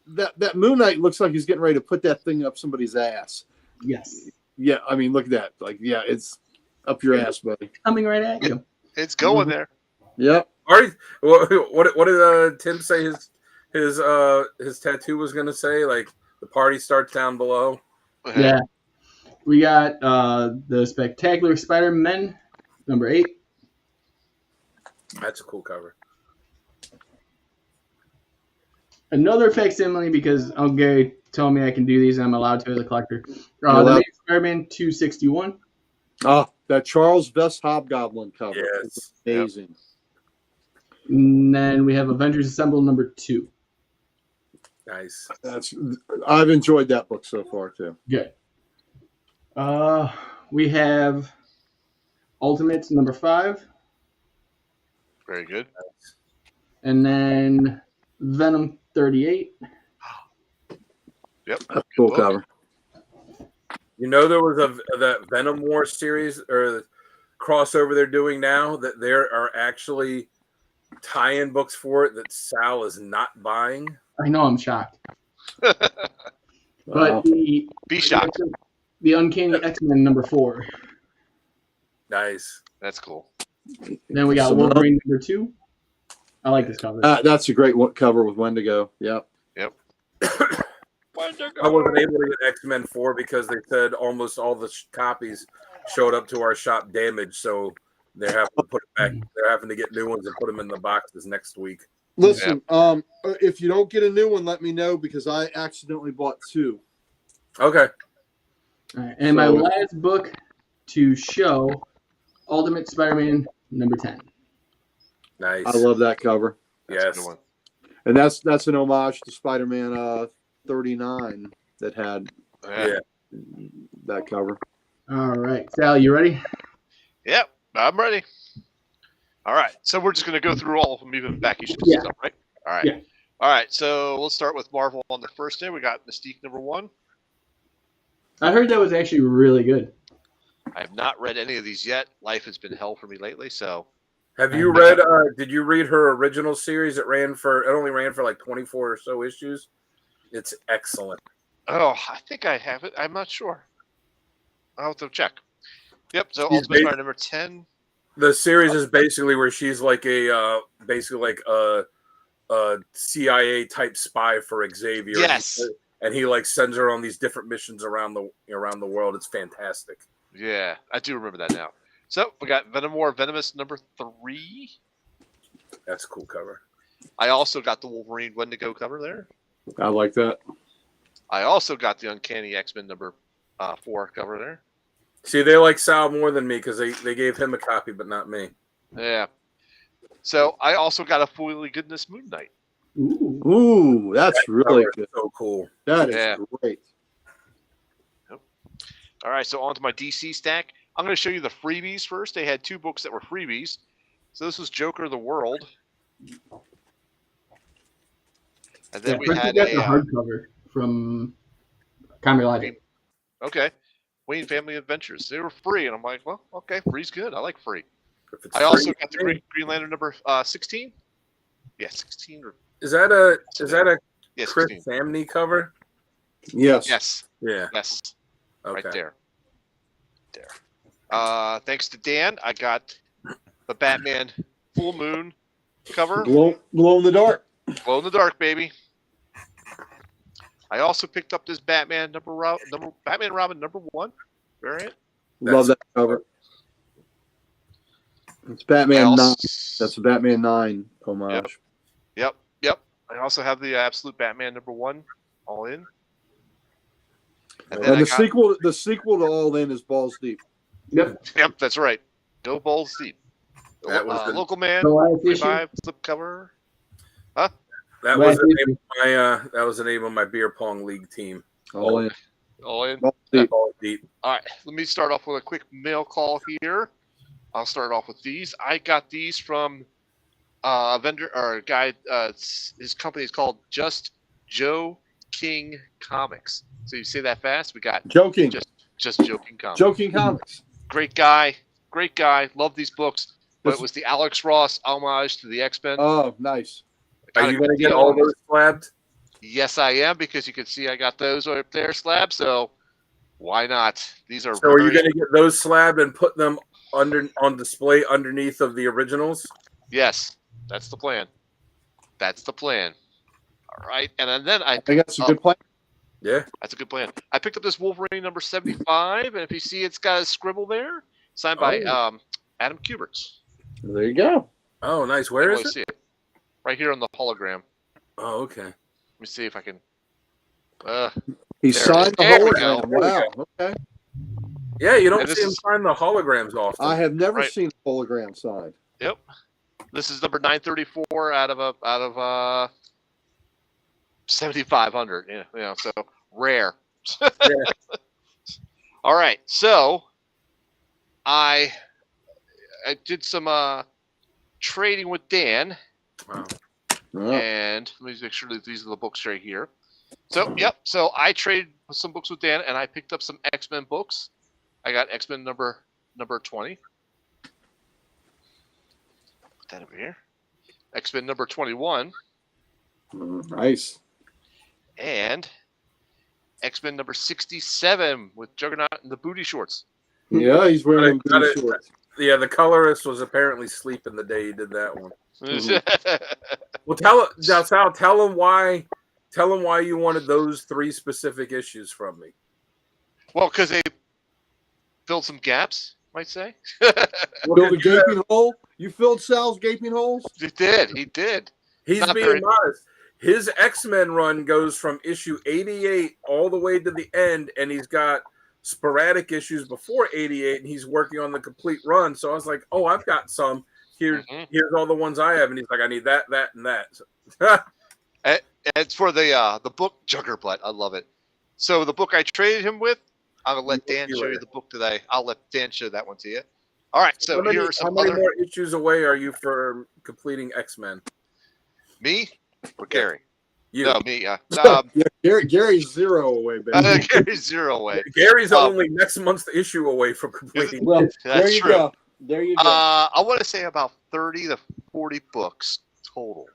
that Moon Knight looks like he's getting ready to put that thing up somebody's ass. that. Yes, Yeah, I mean, look at that. Like, yeah, it's up your ass, buddy. coming right at you. It's going there. Yep. All right. What did Tim say his tattoo was going to say? Like the party starts down below. Yeah. We got the Spectacular Spider-Man number 8. That's a cool cover. Another facsimile because Uncle Gary told me I can do these and I'm allowed to as a collector. The Amazing Spider-Man 261. Oh, that Charles Vess Hobgoblin cover. Yes. Is amazing. And then we have Avengers Assemble number 2. Nice. I've enjoyed that book so far too. Good. We have Ultimates number 5. Very good. And then Venom 38. Yep. That's a cool book. cover. You know there was that Venom War series or crossover they're doing now that there are actually tie-in books for it that Sal is not buying. I know I'm shocked. Wow. But Be shocked. The Uncanny X-Men number 4. Nice. That's cool. Then we got Some Wolverine number 2. I like this cover. That's a great cover with Wendigo. Yep. I wasn't able to get X-Men 4 because they said almost all the copies showed up to our shop damaged, so they're having to put it back. They're having to get new ones and put them in the boxes next week. Listen, if you don't get a new one, let me know because I accidentally bought 2. Okay. All right, and my last book to show, Ultimate Spider-Man number 10. Nice. I love that cover. That's a Yes. good one. And that's an homage to Spider-Man 39 that had that cover. All right, Sal, you ready? Yep, I'm ready. All right, so we're just going to go through all of them, even back issues Yeah. and stuff, right? All right. Yeah. All right, so we'll start with Marvel on the first day. We got Mystique number 1. I heard that was actually really good. I have not read any of these yet. Life has been hell for me lately, so. Have you read? Did you read her original series? It only ran for like 24 or so issues. It's excellent. Oh, I think I have it. I'm not sure. I'll have to check. Yep. So She's Ultimate Spider number 10. The series is basically where she's like a CIA type spy for Xavier. Yes. And he like sends her on these different missions around the world. It's fantastic. Yeah, I do remember that now. So we got Venom War Venomous number 3. That's a cool cover. I also got the Wolverine Wendigo cover there. I like that. I also got the Uncanny X-Men number 4 cover there. See, they like Sal more than me because they gave him a copy, but not me. Yeah. So I also got a Fully Goodness Moon Knight. Ooh, that's really good. So cool. That is great. Yep. All right, so on to my DC stack. I'm going to show you the freebies first. They had 2 books that were freebies. So this was Joker of the World. And then we had the hardcover from Comic Logic. Okay. Wayne Family Adventures. They were free, and I'm like, well, okay, free's good. I like free. I also got the Green Lantern number 16. Yeah, 16. Is that a Yes, Chris 16. Samney cover? Yes. Yes. Yeah. Yes. Okay. Right there. Thanks to Dan, I got the Batman Full Moon cover. Glow in the dark. Glow in the dark, baby. I also picked up this Batman Batman Robin number 1 variant. Love that cover. It's Batman 9. That's a Batman 9 homage. Yep. I also have the Absolute Batman number 1 all in. And the sequel to All In is Balls Deep. Yep, that's right. Go Balls Deep. That was the Local Man, the last issue. 25 slipcover. That was the name of my beer pong league team. All In. All in. Balls Deep. Balls Deep. All right, let me start off with a quick mail call here. I'll start off with these. I got these from a vendor or a guy. His company is called Just Joe King Comics. So you say that fast? We got Joking. Just Joking Comics. Joking Comics. Great guy. Love these books. But it was the Alex Ross homage to the X-Men. Oh, nice. Are you going to get all those slabbed? Yes, I am, because you can see I got those up there slab. So why not? These are. So are you going to get those slabbed and put them on display underneath of the originals? Yes, that's the plan. All right, and then I think that's a good plan. Yeah, that's a good plan. I picked up this Wolverine number 75, and if you see, it's got a scribble there, signed by Adam Kuberts. There you go. Oh, nice. Where is it? See it? Right here on the hologram. Oh, okay. Let me see if I can. He signed the hologram. Wow. Okay. Yeah, you don't see him sign the holograms often. I have never seen a hologram signed. Yep. This is number 934 out of 7,500. Yeah, so rare. Yeah. All right, so I did some trading with Dan. Wow. And let me make sure that these are the books right here. So, so I traded some books with Dan, and I picked up some X-Men books. I got X-Men number 20. Put that over here. X-Men number 21. Nice. And X-Men number 67 with Juggernaut and the booty shorts. Yeah, he's wearing booty shorts. the colorist was apparently sleeping the day he did that one. Well, Sal, tell him why you wanted those 3 specific issues from me. Well, because they filled some gaps, might say. Filled a gaping hole. You filled Sal's gaping holes. He did. He's Not being very- modest. His X-Men run goes from issue 88 all the way to the end, and he's got sporadic issues before 88, and he's working on the complete run. So I was like, oh, I've got some. Here's all the ones I have. And he's like, I need that, and that. And it's for the book Juggerbutt. I love it. So the book I traded him with, I'll let Dan show you the book today. I'll let Dan show that one to you. All right, so here are some how many more issues away are you for completing X-Men? Me or Gary? You. No, me. Gary's 0 away, baby. Gary's 0 away. Gary's only next month's issue away from completing. Well, there That's you true. go. There you go. I want to say about 30 to 40 books total.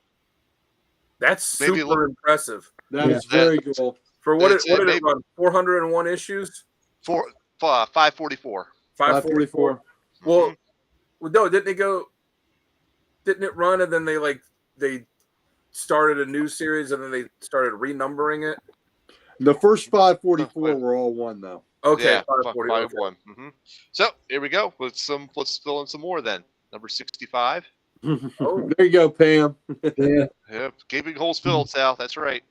That's Maybe super impressive. That is very cool. For what did it run? 401 issues? 544. 544. Well, no, didn't it run and then they started a new series and then they started renumbering it? The first 544 were all one though. Okay, yeah, 541. So here we go. Let's fill in some more then. Number 65. Oh. There you go, Pam. Yeah. Yep, gaping holes filled, Sal. That's right.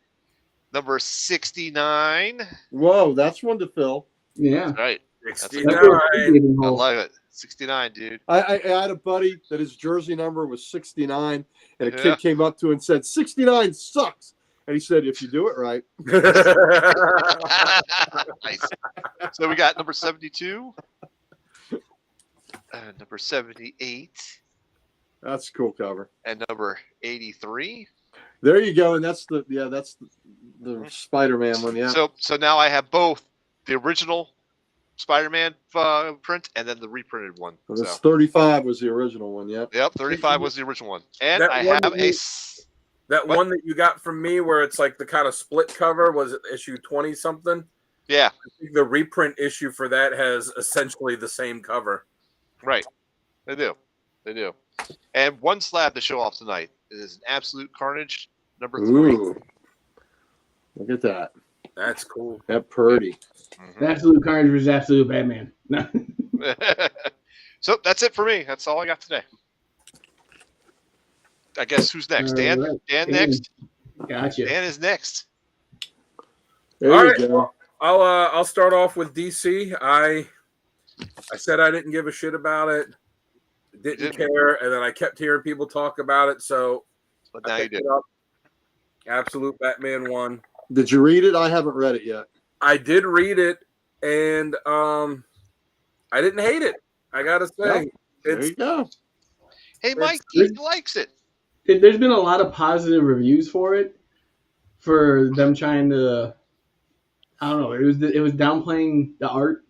Number 69. Whoa, that's one to fill. Yeah. That's right. 69. I love it. 69, dude. I had a buddy that his jersey number was 69, and a kid came up to him and said, 69 sucks. And he said, if you do it right. Nice. So we got number 72. Number 78. That's a cool cover. And number 83. There you go. And that's the Spider-Man one, yeah. So now I have both the original Spider-Man print and then the reprinted one. Well, this 35 was the original one, yep. Yep, 35 was the original one. And That I one have a... That one that you got from me where it's like the kind of split cover, was it issue 20 something? Yeah. I think the reprint issue for that has essentially the same cover. Right. They do. And one slab to show off tonight. It is an Absolute Carnage, number 3. Ooh. Look at that. That's cool. That pretty. Absolute Carnage was Absolute Batman. So that's it for me. That's all I got today. I guess who's next? Dan? Right. Dan next? Gotcha. Dan is next. There All you right. go. I'll start off with DC. I said I didn't give a shit about it. Didn't care, and then I kept hearing people talk about it, so But now you do. Absolute Batman 1. Did you read it? I haven't read it yet. I did read it, and I didn't hate it. I gotta say, There you go. Hey, Mike, he likes it. There's been a lot of positive reviews for it, for them trying to, I don't know, it was downplaying the art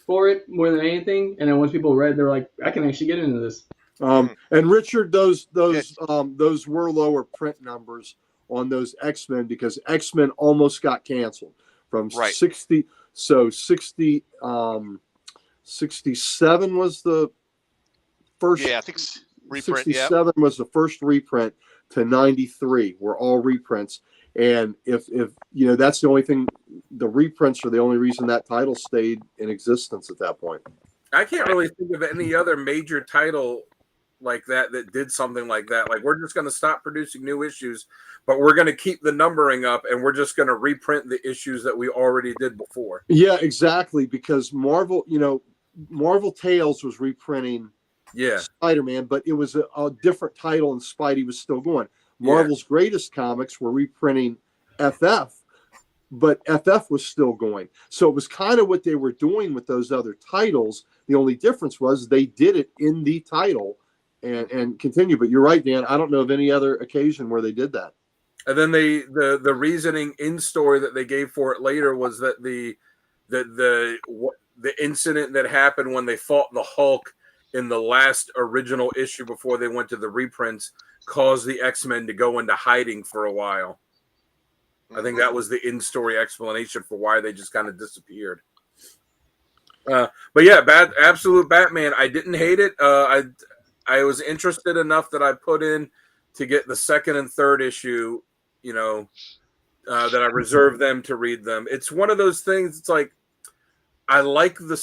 for it more than anything. And then once people read, they're like, I can actually get into this. And Richard, those were lower print numbers on those X-Men because X-Men almost got canceled from 60. So 67 was the first. Yeah, I think reprint. 67 was the first reprint to 93 were all reprints. And if you know, that's the only thing, the reprints are the only reason that title stayed in existence at that point. I can't really think of any other major title like that did something like that. Like, we're just going to stop producing new issues, but we're going to keep the numbering up and we're just going to reprint the issues that we already did before. Yeah, exactly. Because Marvel Tales was reprinting Spider-Man, but it was a different title and Spidey was still going. Marvel's Greatest Comics were reprinting FF, but FF was still going. So it was kind of what they were doing with those other titles. The only difference was they did it in the title and continue. But you're right, Dan. I don't know of any other occasion where they did that. And then the reasoning in story that they gave for it later was that the incident that happened when they fought the Hulk in the last original issue before they went to the reprints caused the X-Men to go into hiding for a while. I think that was the in-story explanation for why they just kind of disappeared. But yeah, absolute Batman. I didn't hate it. I was interested enough that I put in to get the second and third issue. You know, that I reserved them to read them. It's one of those things. It's like I like the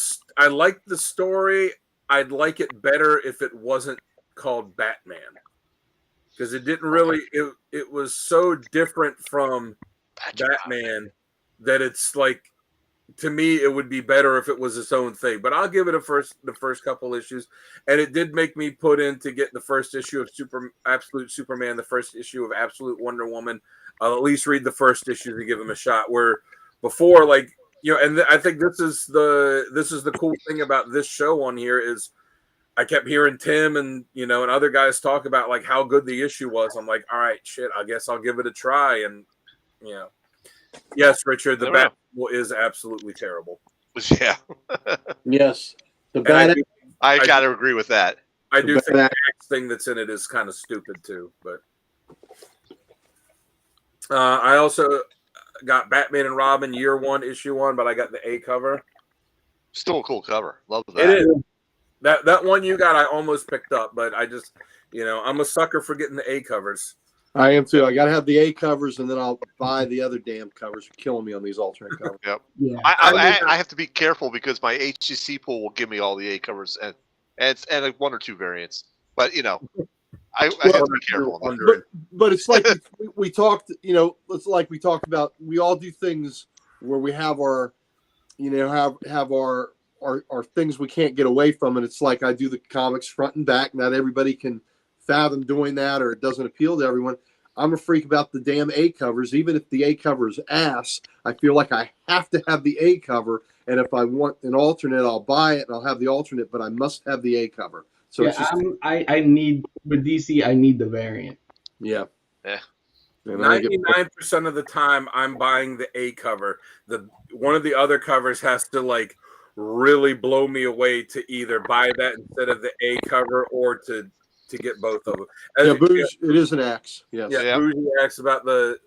story. I'd like it better if it wasn't called Batman, because it didn't really. It was so different from Batman that it's like, to me, it would be better if it was its own thing. But I'll give it the first couple issues, and it did make me put in to get the first issue of Absolute Superman, the first issue of Absolute Wonder Woman. I'll at least read the first issue to give them a shot. Where before, like, you know, and I think this is the cool thing about this show on here is I kept hearing Tim and and other guys talk about like how good the issue was. I'm like, all right, shit, I guess I'll give it a try, and yes, Richard, the Batman is absolutely terrible. Yeah. Yes. I got to agree with that. I do think the axe thing that's in it is kind of stupid too. But I also got Batman and Robin Year 1, Issue 1, but I got the A cover. Still a cool cover. Love that. It is. That one you got, I almost picked up, but I just, I'm a sucker for getting the A covers. I am too. I got to have the A covers, and then I'll buy the other damn covers for killing me on these alternate covers. Yep. Yeah. I have to be careful because my HGC pool will give me all the A covers and like 1 or 2 variants. But I have to be careful on that. But it's like we talked. It's like we talked about. We all do things where we have our, have our things we can't get away from, and it's like I do the comics front and back. Not everybody can fathom doing that, or it doesn't appeal to everyone. I'm a freak about the damn A covers. Even if the A cover is ass, I feel like I have to have the A cover. And if I want an alternate, I'll buy it and I'll have the alternate, but I must have the A cover. So it's just, I need, with DC, I need the variant. Yeah. 99% of the time, I'm buying the A cover. One of the other covers has to like really blow me away to either buy that instead of the A cover or to get both of them. It is an axe. Yes. Yeah, Bougie asked about the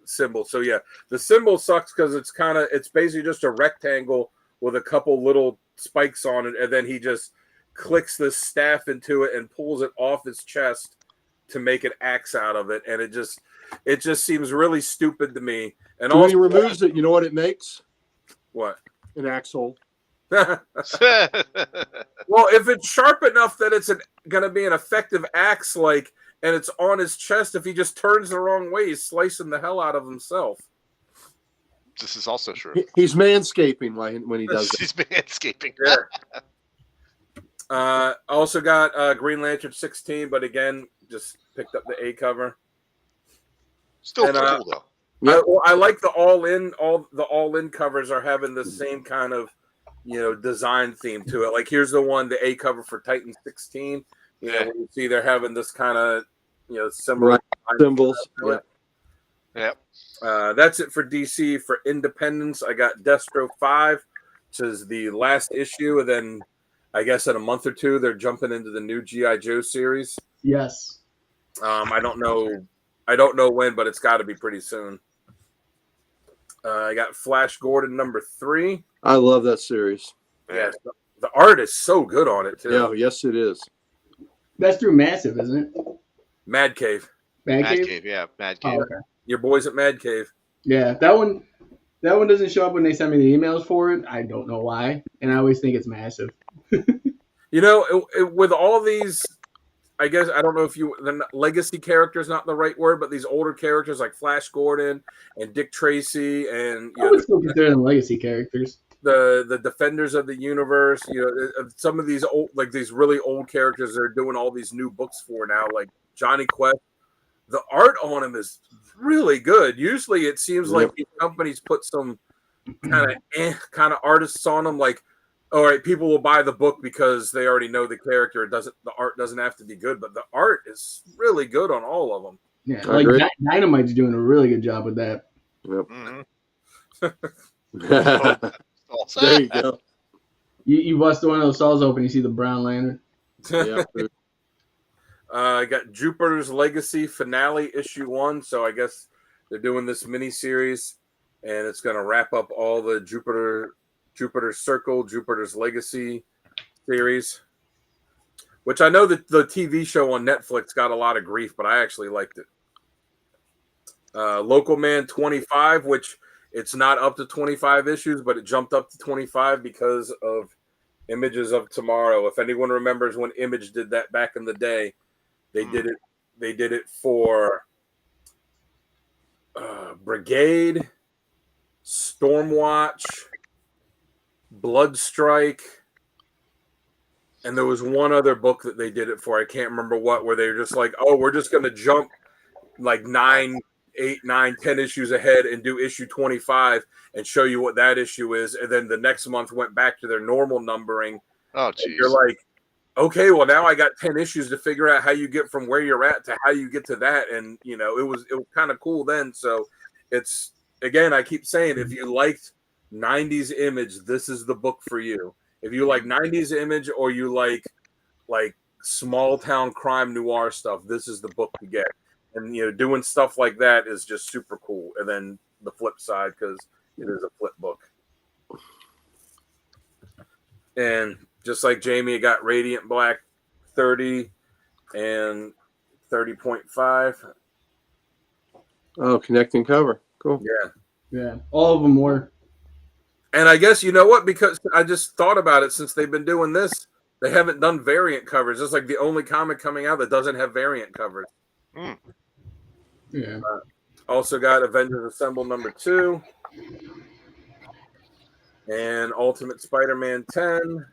symbol. So yeah, the symbol sucks because it's basically just a rectangle with a couple little spikes on it, and then he just clicks the staff into it and pulls it off his chest to make an axe out of it, and it just seems really stupid to me. And when he removes it, you know what it makes? What? An axe hole. Well, if it's sharp enough that it's going to be an effective axe, and it's on his chest, if he just turns the wrong way, he's slicing the hell out of himself. This is also true. He's manscaping when he does it. He's manscaping. Yeah. Also got Green Lantern 16, but again, just picked up the A cover. Still cool though. I like the all-in covers are having the same kind of design theme to it. Like here's the one, the A cover for Titan 16. When you see they're having this kind of similar symbols. Yeah. That's it for DC. For Independence, I got Destro 5, which is the last issue, and then I guess in a month or two they're jumping into the new G.I. Joe series. Yes. I don't know when, but it's got to be pretty soon. I got Flash Gordon number 3. I love that series. Yeah, the art is so good on it too. Yeah, yes, it is. That's through Massive, isn't it? Mad Cave. Mad Cave, yeah, Mad Cave. Oh, okay. Your boys at Mad Cave. Yeah, that one doesn't show up when they send me the emails for it. I don't know why, and I always think it's Massive. With all these, I guess I don't know if the legacy characters not the right word, but these older characters like Flash Gordon and Dick Tracy and I would still consider them legacy characters. The Defenders of the Universe, some of these these really old characters they're doing all these new books for now, like Johnny Quest. The art on him is really good. Usually, it seems like these companies put some kind of artists on them, like, all right, people will buy the book because they already know the character. The art doesn't have to be good, but the art is really good on all of them. Yeah, like Dynamite's doing a really good job with that. Yep. Mm-hmm. There you go. You bust one of those stalls open, you see the Brown Lantern. Yeah. I got Jupiter's Legacy finale issue 1, so I guess they're doing this mini series, and it's going to wrap up all the Jupiter Jupiter's Circle, Jupiter's Legacy series, which I know that the TV show on Netflix got a lot of grief, but I actually liked it. Local Man 25, which it's not up to 25 issues, but it jumped up to 25 because of Images of Tomorrow. If anyone remembers when Image did that back in the day, they did it. They did it for Brigade, Stormwatch, Bloodstrike, and there was one other book that they did it for. I can't remember what, where they were just like, oh, we're just going to jump like 9, 8, 9, 10 issues ahead and do issue 25 and show you what that issue is. And then the next month went back to their normal numbering. Oh, geez. You're like, okay, well, now I got 10 issues to figure out how you get from where you're at to how you get to that. And, you know, it was kind of cool then. So it's, again, I keep saying, if you liked 90s Image, this is the book for you. If you like 90s Image or you like small town crime noir stuff, this is the book to get. And, you know, doing stuff like that is just super cool. And then the flip side, because it is a flip book. And just like Jamie, it got Radiant Black 30 and 30.5. Oh, connecting cover. Cool. Yeah, all of them were. And I guess, you know what, because I just thought about it, since they've been doing this, they haven't done variant covers. It's like the only comic coming out that doesn't have variant covers. Yeah. Also got Avengers Assemble #2 and Ultimate Spider-Man 10,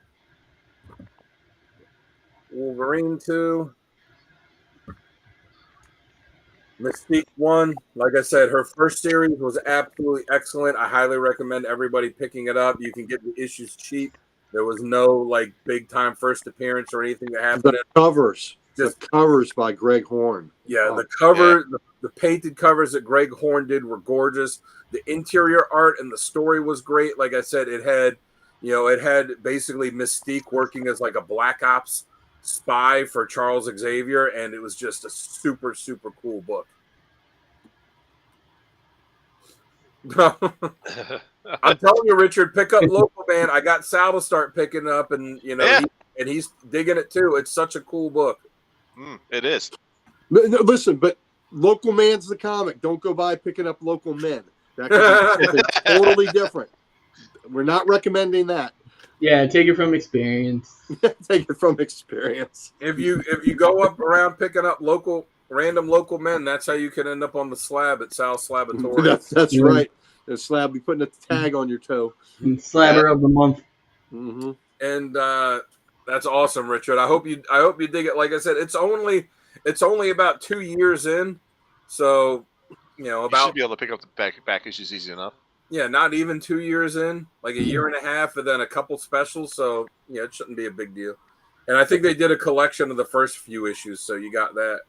Wolverine 2, Mystique 1. Like I said, her first series was absolutely excellent. I highly recommend everybody picking it up. You can get the issues cheap. There was no like big time first appearance or anything that happened. The covers by Greg Horn. Yeah, the cover, the painted covers that Greg Horn did were gorgeous. The interior art and the story was great. Like I said, it had basically Mystique working as like a Black Ops spy for Charles Xavier, and it was just a super, super cool book. I'm telling you, Richard, pick up Local Man. I got Sal to start picking up, and he's digging it too. It's such a cool book. It is. Listen, but Local Man's the comic. Don't go by picking up Local Men. That could be something totally different. We're not recommending that. Yeah, take it from experience. Take it from experience. If you go up around picking up random local men, that's how you can end up on the slab at Sal's Slabatorium. That's right. The slab, be putting a tag on your toe. Slabber of the month. Mm-hmm. And that's awesome, Richard. I hope you dig it. Like I said, it's only about 2 years in, so you should be able to pick up the back issues easy enough. Yeah, not even 2 years in, like a year and a half, and then a couple specials. So yeah, it shouldn't be a big deal. And I think they did a collection of the first few issues, so you got that.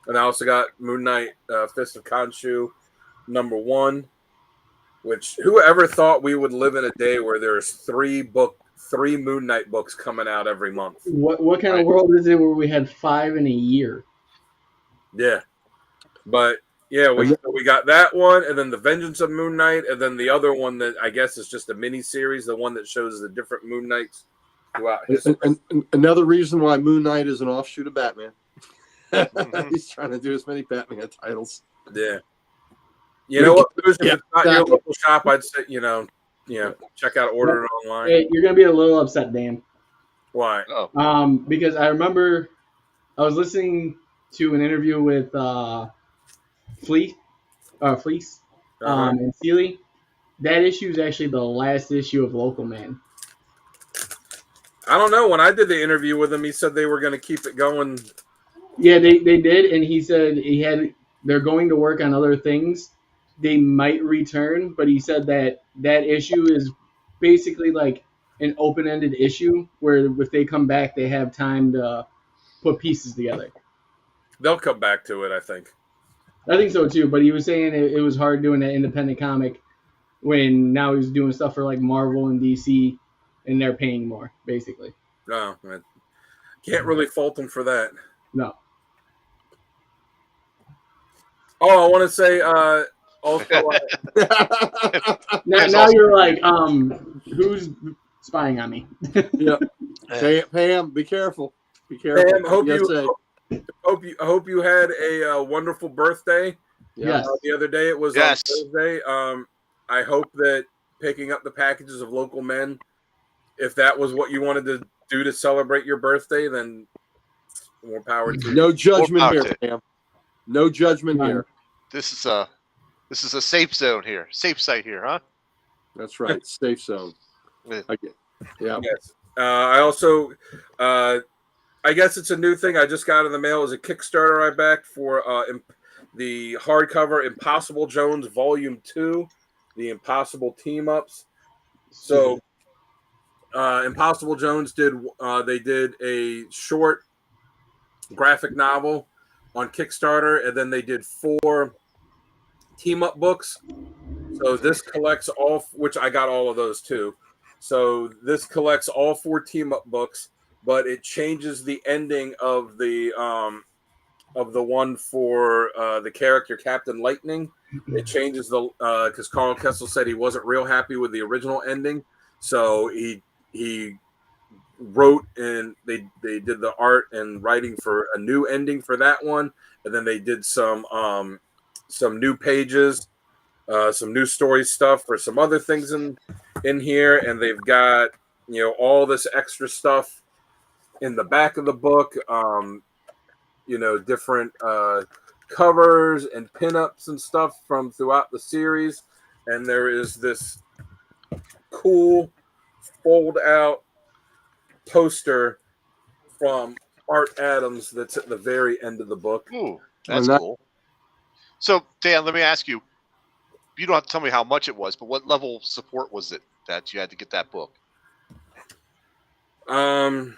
And I also got Moon Knight, Fist of Khonshu, #1. Which whoever thought we would live in a day where there's 3 Moon Knight books coming out every month? What kind of world is it where we had 5 in a year? Yeah, but yeah, we got that one, and then the Vengeance of Moon Knight, and then the other one that I guess is just a mini series, the one that shows the different Moon Knights throughout history. And another reason why Moon Knight is an offshoot of Batman. He's trying to do as many Batman titles. Yeah. You know what? If it's not your local shop, I'd say, check out, order it online. Hey, you're gonna be a little upset, Dan. Why? Oh. Because I remember I was listening to an interview with Fleece, and Seeley. That issue is actually the last issue of Local Man. I don't know. When I did the interview with him, he said they were going to keep it going. Yeah, they did, and he said they're going to work on other things. They might return, but he said that issue is basically like an open-ended issue where if they come back, they have time to put pieces together. They'll come back to it, I think. I think so too, but he was saying it was hard doing that independent comic when now he's doing stuff for like Marvel and DC, and they're paying more, basically. No, I can't really fault him for that. No. Oh, I want to say also. Now you're like, who's spying on me? Yep. Pam, be careful. Be careful. Pam, I hope you had a wonderful birthday. Yes. The other day it was on Thursday. I hope that picking up the packages of Local Men, if that was what you wanted to do to celebrate your birthday, then more power to you. No judgment here, Pam. No judgment here. This is a safe zone here, safe site here, huh? That's right, safe zone. Yeah. Yes. I also, I guess it's a new thing. I just got in the mail as a Kickstarter I backed for the hardcover Impossible Jones Volume 2, the Impossible Team Ups. So, Impossible Jones did a short graphic novel on Kickstarter, and then they did 4 team up books. So this collects which I got all of those too. So this collects all 4 team up books, but it changes the ending of the one for the character Captain Lightning. It changes because Carl Kessel said he wasn't real happy with the original ending, so he wrote and they did the art and writing for a new ending for that one, and then they did some new pages, some new story stuff for some other things in here, and they've got all this extra stuff in the back of the book, different covers and pinups and stuff from throughout the series, and there is this cool fold out poster from Art Adams that's at the very end of the book. Ooh, that's cool. So, Dan, let me ask you. You don't have to tell me how much it was, but what level of support was it that you had to get that book? Because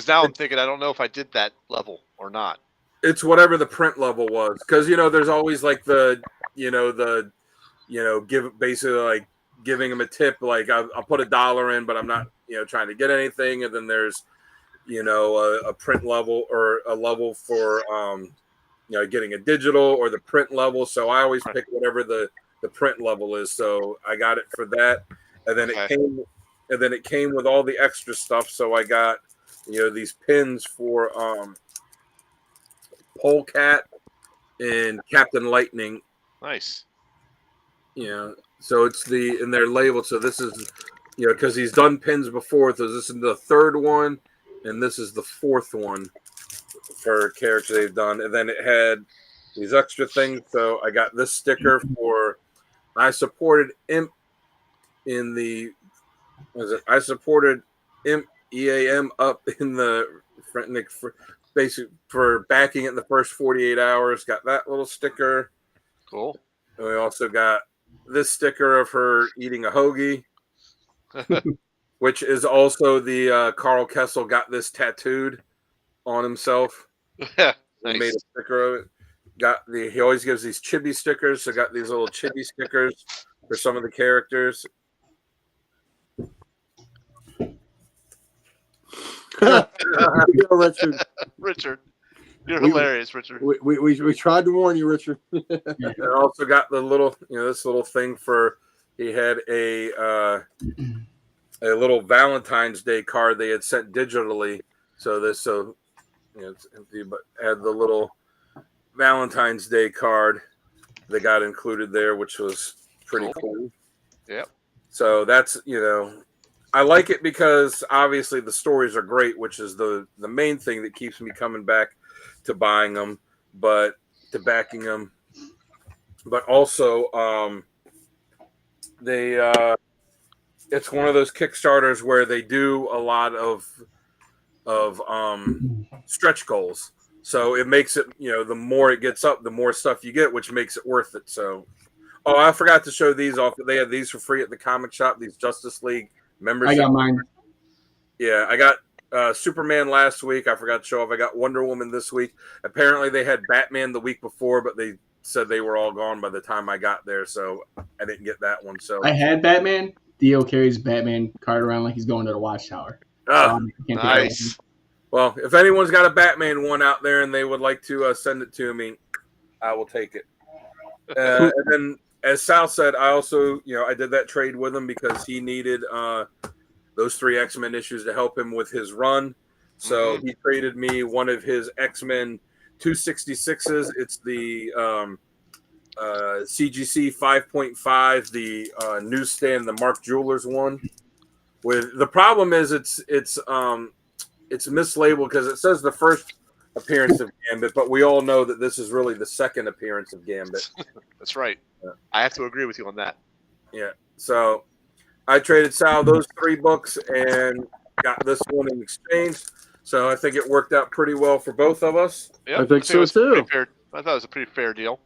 now I'm thinking I don't know if I did that level or not. It's whatever the print level was, because there's always like give basically like giving them a tip, like I'll put $1 in, but I'm not trying to get anything, and then there's a print level or a level for getting a digital or the print level. So I always pick whatever the print level is. So I got it for that, and then it came with all the extra stuff. So I got these pins for Polecat and Captain Lightning. Nice. So and they're labeled. So this is because he's done pins before. So this is the 3rd one, and this is the 4th one for character they've done. And then it had these extra things. So I got this sticker for I supported Imp in the I supported Imp EAM up in the basic for backing it in the first 48 hours. Got that little sticker. Cool. And we also got this sticker of her eating a hoagie, which is also the Carl Kessel got this tattooed on himself. Yeah, nice. He made a sticker of it. He always gives these chibi stickers, so got these little chibi stickers for some of the characters. Richard, you're hilarious, Richard. We tried to warn you, Richard. And I also got the little, this little thing for. He had a little Valentine's Day card they had sent digitally. It's empty, but had the little Valentine's Day card that got included there, which was pretty cool. Yep. So that's I like it because obviously the stories are great, which is the main thing that keeps me coming back to buying them, but to backing them. But also, it's one of those Kickstarters where they do a lot of stretch goals. So it makes it, the more it gets up, the more stuff you get, which makes it worth it. So, I forgot to show these off. They had these for free at the comic shop. These Justice League membership. I got mine. Yeah, I got Superman last week. I forgot to show off. I got Wonder Woman this week. Apparently, they had Batman the week before, but they said they were all gone by the time I got there, so I didn't get that one. So I had Batman. Theo carries Batman card around like he's going to the Watchtower. Nice. Well, if anyone's got a Batman one out there and they would like to send it to me, I will take it. And then as Sal said, I also, I did that trade with him because he needed those 3 X-Men issues to help him with his run. So he traded me one of his X-Men 266s. It's the CGC 5.5, the newsstand, the Mark Jewelers one. With the problem is it's mislabeled because it says the first appearance of Gambit, but we all know that this is really the second appearance of Gambit. That's right. Yeah. I have to agree with you on that. Yeah. So I traded Sal those 3 books and got this one in exchange. So I think it worked out pretty well for both of us. Yep, I think so too. I thought it was a pretty fair deal.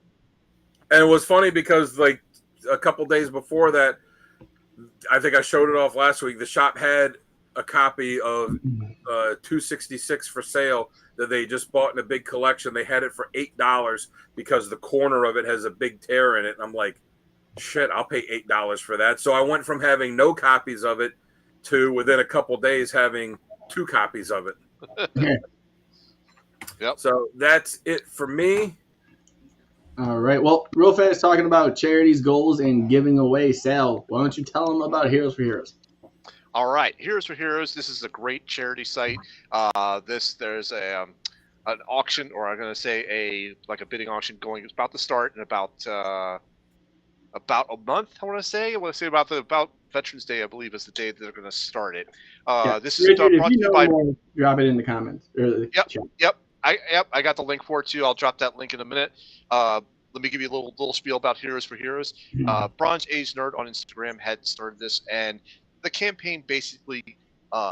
And it was funny because like a couple days before that, I think I showed it off last week. The shop had a copy of 266 for sale that they just bought in a big collection. They had it for $8 because the corner of it has a big tear in it. And I'm like, shit, I'll pay $8 for that. So I went from having no copies of it to within a couple days having 2 copies of it. Yep. So that's it for me. All right. Well, real fast, talking about charities, goals, and giving away. Sal, why don't you tell them about Heroes for Heroes? All right, Heroes for Heroes. This is a great charity site. There's an auction, or I'm going to say a bidding auction going. It's about to start in about a month. I want to say about Veterans Day. I believe is the day that they're going to start it. This is Richard, brought to you by. More, drop it in the comments. Yep. I got the link for it too. I'll drop that link in a minute. Let me give you a little spiel about Heroes for Heroes. Bronze Age Nerd on Instagram had started this, and the campaign basically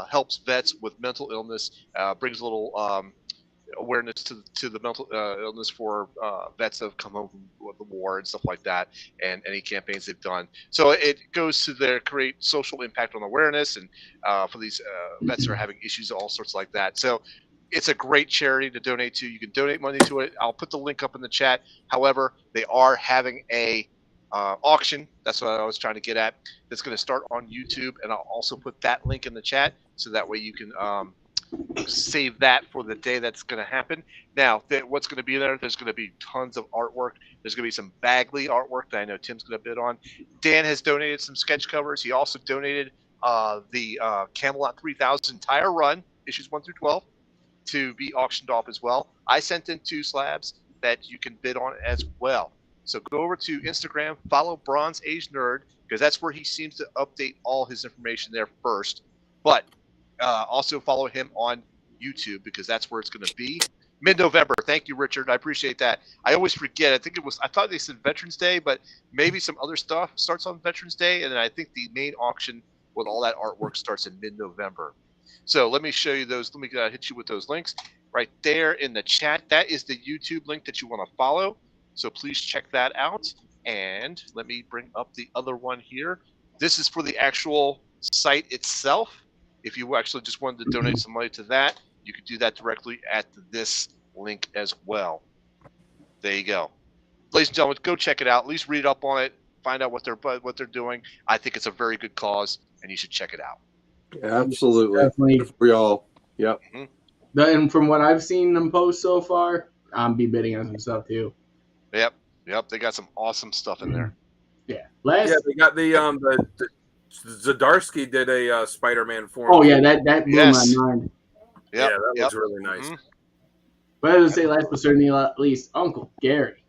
helps vets with mental illness, brings a little awareness to the mental illness for vets that have come home from the war and stuff like that, and any campaigns they've done. So it goes to create social impact on awareness and for these vets that are having issues, all sorts like that. So it's a great charity to donate to. You can donate money to it. I'll put the link up in the chat. However, they are having a auction. That's what I was trying to get at. That's going to start on YouTube, and I'll also put that link in the chat so that way you can save that for the day that's going to happen. Now, what's going to be there? There's going to be tons of artwork. There's going to be some Bagley artwork that I know Tim's going to bid on. Dan has donated some sketch covers. He also donated the Camelot 3000 entire run, issues 1 through 12. To be auctioned off as well. I sent in 2 slabs that you can bid on as well. So go over to Instagram, follow Bronze Age Nerd, because that's where he seems to update all his information there first. But also follow him on YouTube, because that's where it's going to be. Mid-November. Thank you, Richard. I appreciate that. I always forget. I thought they said Veterans Day, but maybe some other stuff starts on Veterans Day, and then I think the main auction with all that artwork starts in mid-November. So let me show you those. Let me hit you with those links right there in the chat. That is the YouTube link that you want to follow. So please check that out. And let me bring up the other one here. This is for the actual site itself. If you actually just wanted to donate some money to that, you could do that directly at this link as well. There you go. Ladies and gentlemen, go check it out. At least read up on it. Find out what they're doing. I think it's a very good cause, and you should check it out. Absolutely. Definitely. For y'all. Yep. Mm-hmm. And from what I've seen them post so far, I'm be bidding on some stuff too. Yep. They got some awesome stuff in there. Yeah. They got the Zdarsky did a Spider-Man form. Oh yeah, that blew my mind. Yep. Yeah, that was really nice. Mm-hmm. But as I say, last but certainly not least, Uncle Gary.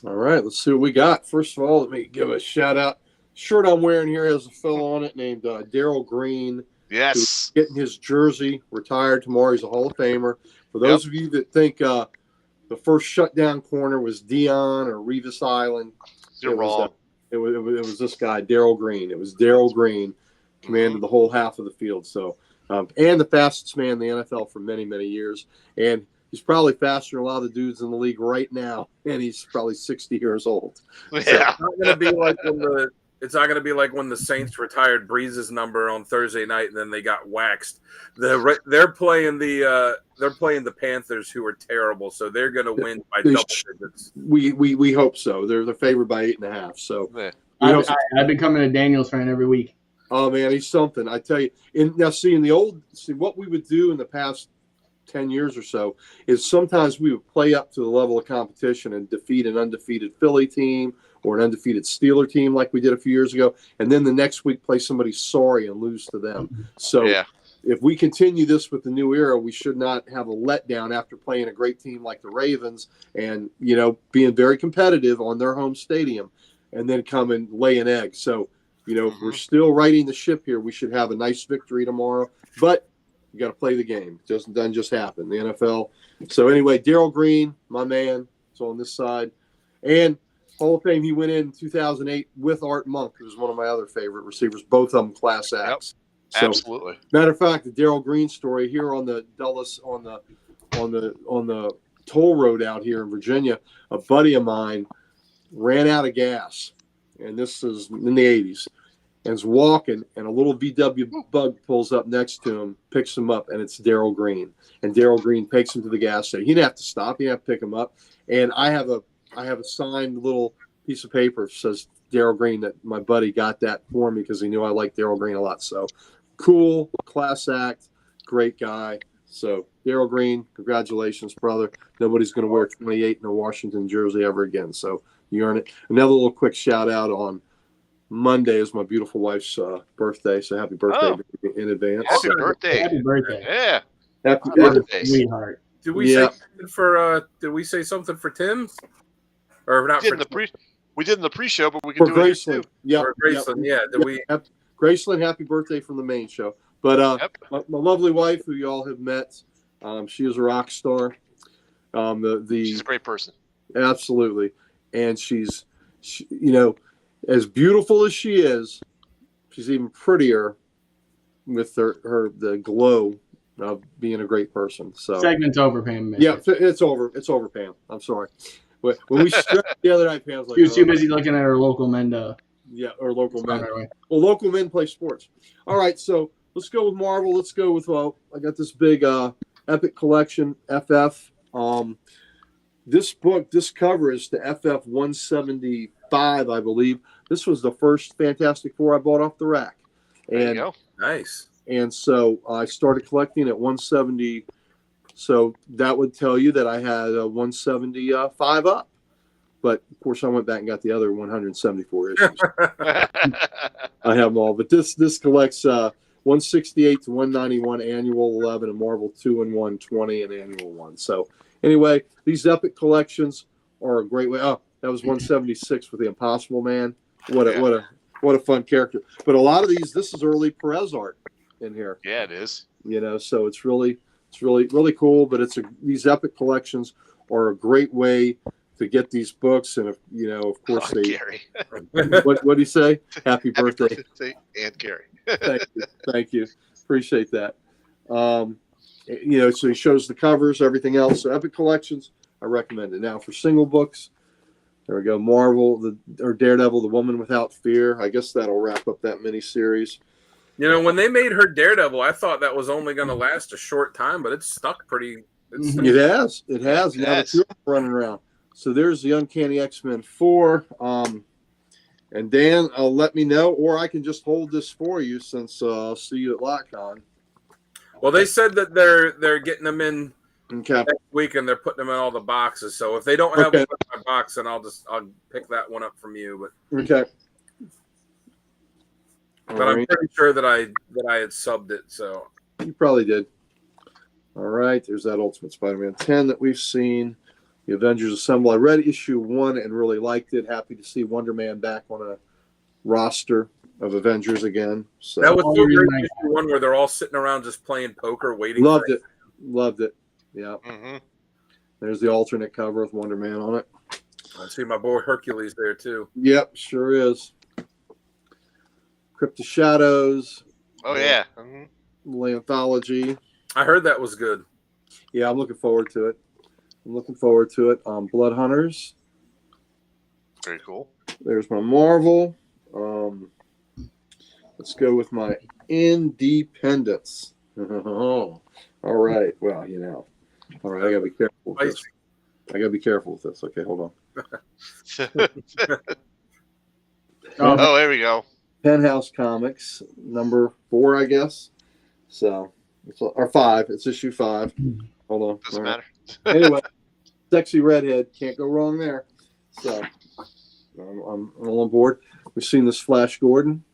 All right, let's see what we got. First of all, let me give a shout out. Shirt I'm wearing here has a fellow on it named Daryl Green. Yes. Getting his jersey retired tomorrow. He's a Hall of Famer. For those of you that think the first shutdown corner was Dion or Revis Island, You're wrong. It was this guy, Daryl Green. It was Daryl Green, commanded the whole half of the field. So, and the fastest man in the NFL for many, many years. And he's probably faster than a lot of the dudes in the league right now. And he's probably 60 years old. Yeah. So it's not going to be like when the Saints retired Breeze's number on Thursday night and then they got waxed. They're playing the Panthers, who are terrible, so they're going to win by double digits. We hope so. They're favored by 8.5. So Yeah. I've been coming to Daniel's fan every week. Oh man, he's something. I tell you. What we would do in the past 10 years or so, is sometimes we would play up to the level of competition and defeat an undefeated Philly team or an undefeated Steeler team like we did a few years ago, and then the next week play somebody sorry and lose to them. So if we continue this with the new era, we should not have a letdown after playing a great team like the Ravens and, being very competitive on their home stadium and then come and lay an egg. So, if we're still righting the ship here, we should have a nice victory tomorrow. But you got to play the game. It doesn't just happen. The NFL. So anyway, Darryl Green, my man, is on this side. And Hall of Fame, he went in 2008 with Art Monk, who's one of my other favorite receivers, both of them class acts. Yep. So, absolutely. Matter of fact, the Darryl Green story here on the Dulles on the toll road out here in Virginia, a buddy of mine ran out of gas, and this is in the 80s, and is walking, and a little VW bug pulls up next to him, picks him up, and it's Darryl Green. And Darryl Green takes him to the gas station. He didn't have to stop. He didn't have to pick him up. And I have a signed little piece of paper that says Darryl Green, that my buddy got that for me because he knew I liked Darryl Green a lot. So cool, class act, great guy. So Darryl Green, congratulations, brother. Nobody's going to wear 28 in a Washington jersey ever again. So you earn it. Another little quick shout out on Monday is my beautiful wife's birthday. So happy birthday in advance. Happy birthday. Happy birthday. Yeah. Happy birthday. Sweetheart. Did we say something for? Did we say something for Tim? Or not? We did in the pre-show, but we can do it too. Yeah, Graceland. Yeah. Did we? Graceland, happy birthday from the main show. But my lovely wife, who you all have met, she is a rock star. She's a great person. Absolutely, and she's as beautiful as she is, she's even prettier with the glow of being a great person. So segment's over, Pam. Yeah, it's over. It's over, Pam. I'm sorry. When we stretched the other night, Pam's like, she was too busy looking at her local men to. Yeah, or local men. Well, local men play sports. All right, so let's go with Marvel. Let's go with I got this big Epic Collection FF. This cover is to FF 175, I believe. This was the first Fantastic Four I bought off the rack. There you go. Nice. And so I started collecting at 170. So that would tell you that I had a 175 up. But, of course, I went back and got the other 174 issues. I have them all. But this collects 168 to 191 annual 11 and Marvel 2 and 120 and annual 1. So, anyway, these Epic collections are a great way. Oh, that was 176 with the Impossible Man. What a fun character. But a lot of this is early Perez art in here. Yeah, it is. So it's really cool. But these Epic collections are a great way to get these books, and of course, Gary. What do you say? Happy birthday, and Gary. Thank you, appreciate that. So he shows the covers, everything else. So Epic collections, I recommend it. Now for single books, there we go. Marvel, or Daredevil, The Woman Without Fear. I guess that'll wrap up that mini series. When they made her Daredevil, I thought that was only going to last a short time, but it's stuck pretty. It has. Now the two of them running around. So there's the Uncanny X-Men 4. And Dan, let me know, or I can just hold this for you since I'll see you at LotCon. Well, they said that they're getting them in next week, and they're putting them in all the boxes. So if they don't have one in my box, then I'll pick that one up from you. But okay. But I'm pretty sure that I had subbed it. So you probably did. All right. There's that Ultimate Spider-Man 10 that we've seen. The Avengers Assemble. I read issue 1 and really liked it. Happy to see Wonder Man back on a roster of Avengers again. So that was so great. Issue 1 where they're all sitting around just playing poker, waiting. Loved it. Yeah. Mm-hmm. There's the alternate cover with Wonder Man on it. I see my boy Hercules there too. Yep, sure is. Crypt of Shadows. Oh yeah. Mm-hmm. The anthology. I heard that was good. Yeah, I'm looking forward to it. Blood Hunters. Very cool. There's my Marvel. Let's go with my Independence. All right. Well, All right, I gotta be careful with this. Okay, hold on. Oh, there we go. Penthouse Comics, number 4, I guess. So, or 5. It's issue 5. Hold on. Doesn't All right. matter. Anyway, sexy redhead. Can't go wrong there. So I'm all on board. We've seen this Flash Gordon.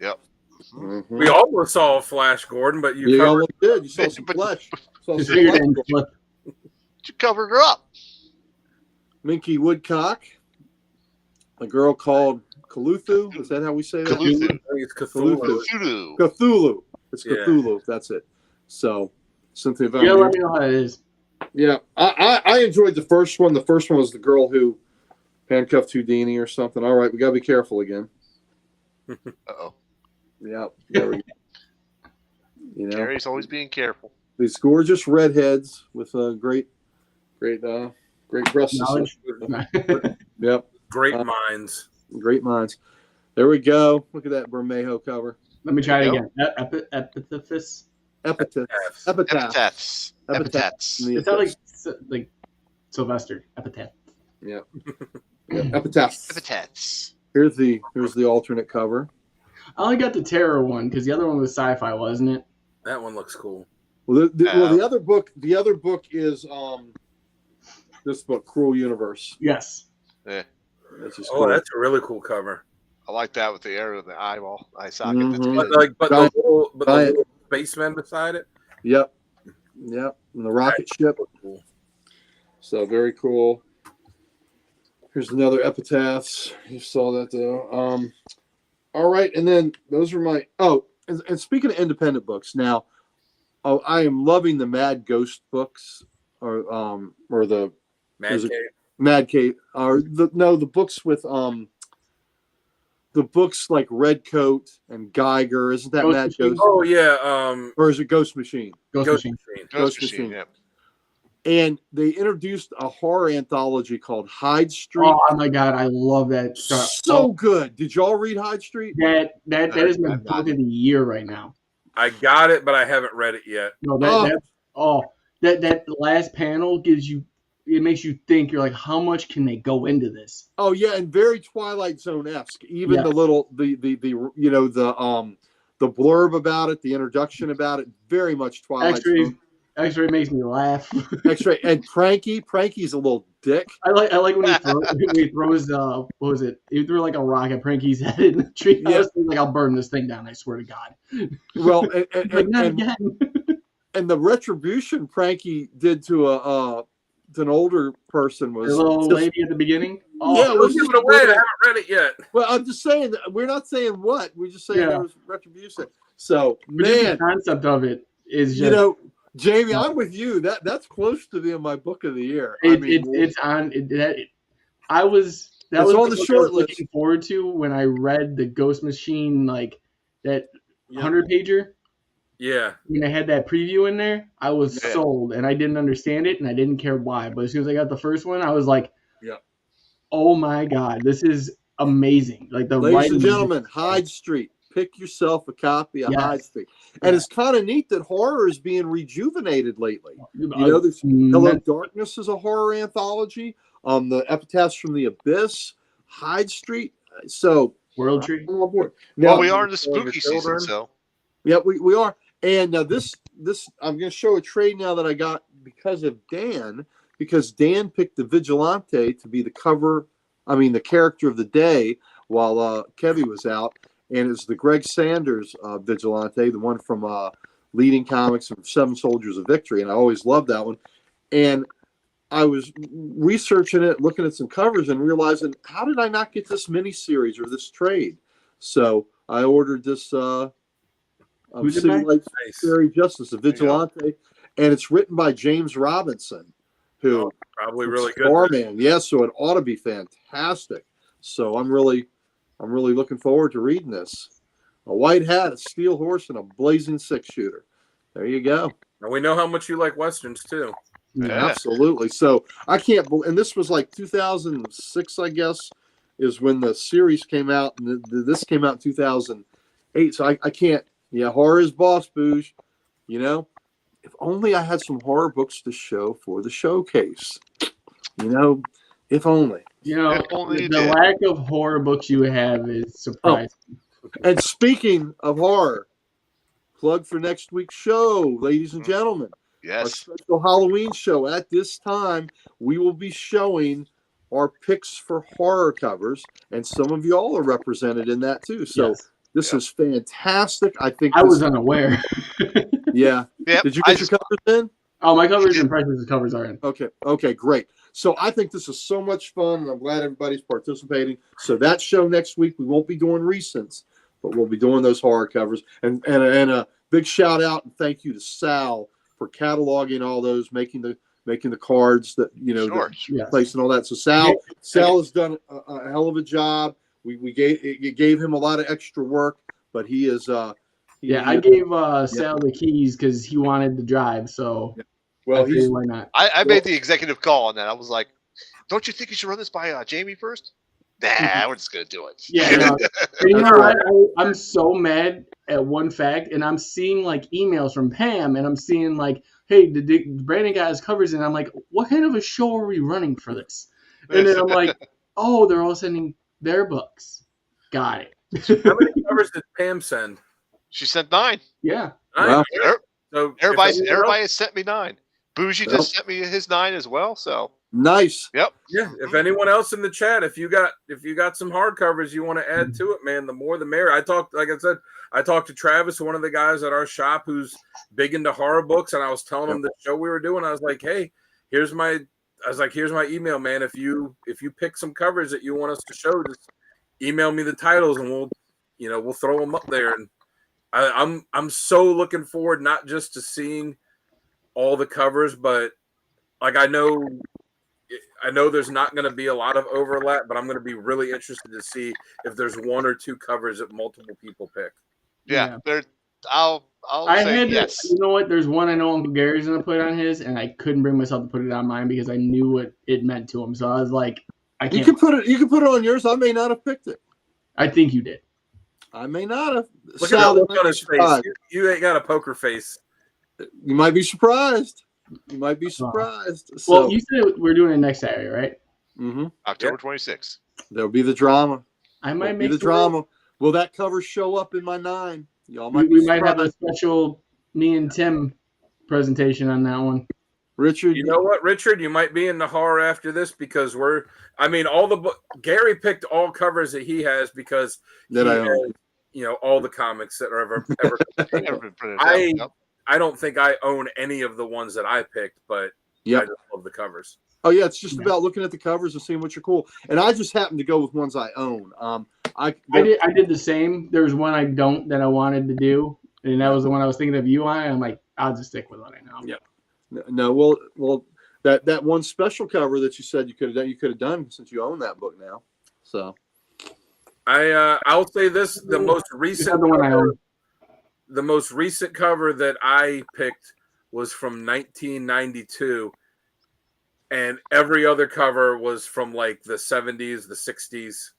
Yep. Mm-hmm. We almost saw Flash Gordon, but you You covered. almost did. You saw some But- flesh. Saw Just some figured flesh. it in flip. You covered her up. Minky Woodcock. A girl called Cthulhu. Is that how we say that? Cthulhu. I think it's Cthulhu. Cthulhu. Cthulhu. It's Yeah. Cthulhu. That's it. So, Cynthia Von Yeah, Muir. let me know how it is. Yeah, I enjoyed the first one. The first one was the girl who handcuffed Houdini or something. All right, we got to be careful again. Uh-oh. Yeah, there we go. You know, Carrie's always being careful. these gorgeous redheads with great breast Knowledge. Yep, Great minds. great minds. There we go. Look at that Bermejo cover. Let me try it There again. you Epitaphis. Epitaph. F's. Epitaph. Epitaphs. Epitaphs. Epitaphs. It sounds like Sylvester. Epitaph. Yeah. Epitaph. Epitaphs. Here's the alternate cover. I only got the terror one because the other one was sci-fi, wasn't it? That one looks cool. Well, the other book is this book, Cruel Universe. Yes. Yeah. That's just Oh, cool. that's a really cool cover. I like that with the arrow in the eyeball, eye socket. Mhm. That's But good. like, but Giant- the giant- little spaceman beside it. Yep. And the rocket ship. Cool. So very cool. Here's another epitaphs. You saw that though. All right, and then those are my. Oh, and speaking of independent books, now, I am loving the Mad Ghost books, or the Mad Is it- Cave. Mad Cave, or the books with the books like Redcoat and Geiger. Isn't that Ghost Mad Machine. Ghost? Oh yeah, Or is it Ghost Machine? Ghost Machine. Ghost Ghost Machine. Machine. Yeah. And they introduced a horror anthology called Hyde Street. Oh my god, I love that stuff. So good. Did y'all read Hyde Street? That is my I've book not. of the year right now. I got it, but I haven't read it yet. No, Oh. that last panel makes you think. You're like, how much can they go into this? Oh yeah, and very Twilight Zone-esque. Even Yes. the little the blurb about it, the introduction about it, very much Twilight Zone. X-ray makes me laugh. X-ray and Pranky's a little dick. I like when he throws what was it? He threw like a rock at Pranky's head in the treehouse. Yeah. He's like, I'll burn this thing down. I swear to God. Well, Like, not again. and the retribution Pranky did to an older person was The little just- lady at the beginning. Oh, Yeah, it was Don't give just it away. I brutal. haven't read it yet. Well, I'm just saying that we're not saying what we're just saying Yeah. there was retribution. So but just man, the concept of it is just you know, Jamie, I'm with you. That's close to being my book of the year. I mean, it's on it, that. I was that It's was on the the book I was short list. looking forward to when I read the Ghost Machine, like that Yeah. 100-pager. Yeah. When I had that preview in there, I was Yeah. sold, and I didn't understand it, and I didn't care why. But as soon as I got the first one, I was like, Yeah. "Oh my god, this is amazing!" Like the ladies writing and is- gentlemen, Hyde Street. Pick yourself a copy of Yes. Hyde Street. And it's kind of neat that horror is being rejuvenated lately. You There's Hello Darkness is a horror anthology. The Epitaphs from the Abyss, Hyde Street. So World Tree. I'm on board. Well, Now, we are in the for the spooky season, children. so yeah, we are. And this I'm going to show a trade now that I got because of Dan, because Dan picked the Vigilante to be the character of the day while Kevy was out. And it's the Greg Sanders Vigilante, the one from Leading Comics and Seven Soldiers of Victory. And I always loved that one. And I was researching it, looking at some covers, and realizing, how did I not get this miniseries or this trade? So I ordered this Who's it City by? Lights Nice. Fairy Justice, the Vigilante. And it's written by James Robinson, who Oh, probably really good. Starman. Yes, so it ought to be fantastic. So I'm really looking forward to reading this. A white hat, a steel horse, and a blazing six-shooter. There you go. And we know how much you like westerns too. Yeah. Absolutely. So I can't believe, and this was like 2006, I guess, is when the series came out, and this came out in 2008. So I can't. Yeah, horror is boss, Booge. You know, if only I had some horror books to show for the showcase. You know, if only. If only you the did. lack of horror books you have is surprising. And speaking of horror, plug for next week's show, ladies and gentlemen. Yes. special Halloween show. At this time, we will be showing our picks for horror covers, and some of y'all are represented in that too. So Yes. this is fantastic. I think I this, was unaware. yeah. Yep. Did you get your covers in? Oh, my covers and Precious' covers are in. Okay, great. So I think this is so much fun, and I'm glad everybody's participating. So that show next week, we won't be doing recents, but we'll be doing those horror covers. And a big shout out and thank you to Sal for cataloging all those, making the cards that Sure. placing all that. So Sal has done a hell of a job. We gave him a lot of extra work, but he is. I gave Sal the keys because he wanted to drive. So, well, why not? I made the executive call on that. I was like, "Don't you think you should run this by Jamie first?" Nah, we're just gonna do it. Yeah, no. And you know what? I'm so mad at one fact, and I'm seeing like emails from Pam, and I'm seeing like, "Hey, Brandon got his covers," and I'm like, "What kind of a show are we running for this?" And then I'm like, "Oh, they're all sending their books." Got it. How many covers did Pam send? She sent 9. Yeah. Wow. So Everybody has sent me 9. Bougie just sent me his 9 as well. So nice. Yep. Yeah. If anyone else in the chat, if you got some hardcovers you want to add to it, man, the more the merrier. I talked to Travis, one of the guys at our shop who's big into horror books, and I was telling him the show we were doing. I was like, hey, here's my email, man. If you pick some covers that you want us to show, just email me the titles and we'll throw them up there. And I'm so looking forward not just to seeing all the covers, but like I know there's not going to be a lot of overlap, but I'm going to be really interested to see if there's 1 or 2 covers that multiple people pick. Yeah. I'll say yes. You know what? There's one I know Uncle Gary's gonna put on his, and I couldn't bring myself to put it on mine because I knew what it meant to him. So I was like, I can't. You can put it on yours. I may not have picked it. I think you did. I may not have. Look at that look on his face. You ain't got a poker face. You might be surprised. So, Well, you said we're doing it next Saturday, right? Mm-hmm. October 26th. There'll be the drama. I might make the drama. Will that cover show up in my 9? Y'all might. We might have a special me and Tim presentation on that one. Richard, you know what, Richard? You might be in the horror after this because Gary picked all covers that he has because all the comics that are ever been printed. I don't think I own any of the ones that I picked, but I just love the covers. Oh yeah, it's just about looking at the covers and seeing which are cool. And I just happen to go with ones I own. I did the same. There was one I don't that I wanted to do, and that was the one I was thinking of you on. I'm like, I'll just stick with what I know. Yep. No, well, that one special cover that you said you could have done since you own that book now. So, I'll say this: the most recent cover that I picked was from 1992, and every other cover was from like the 70s, the 60s.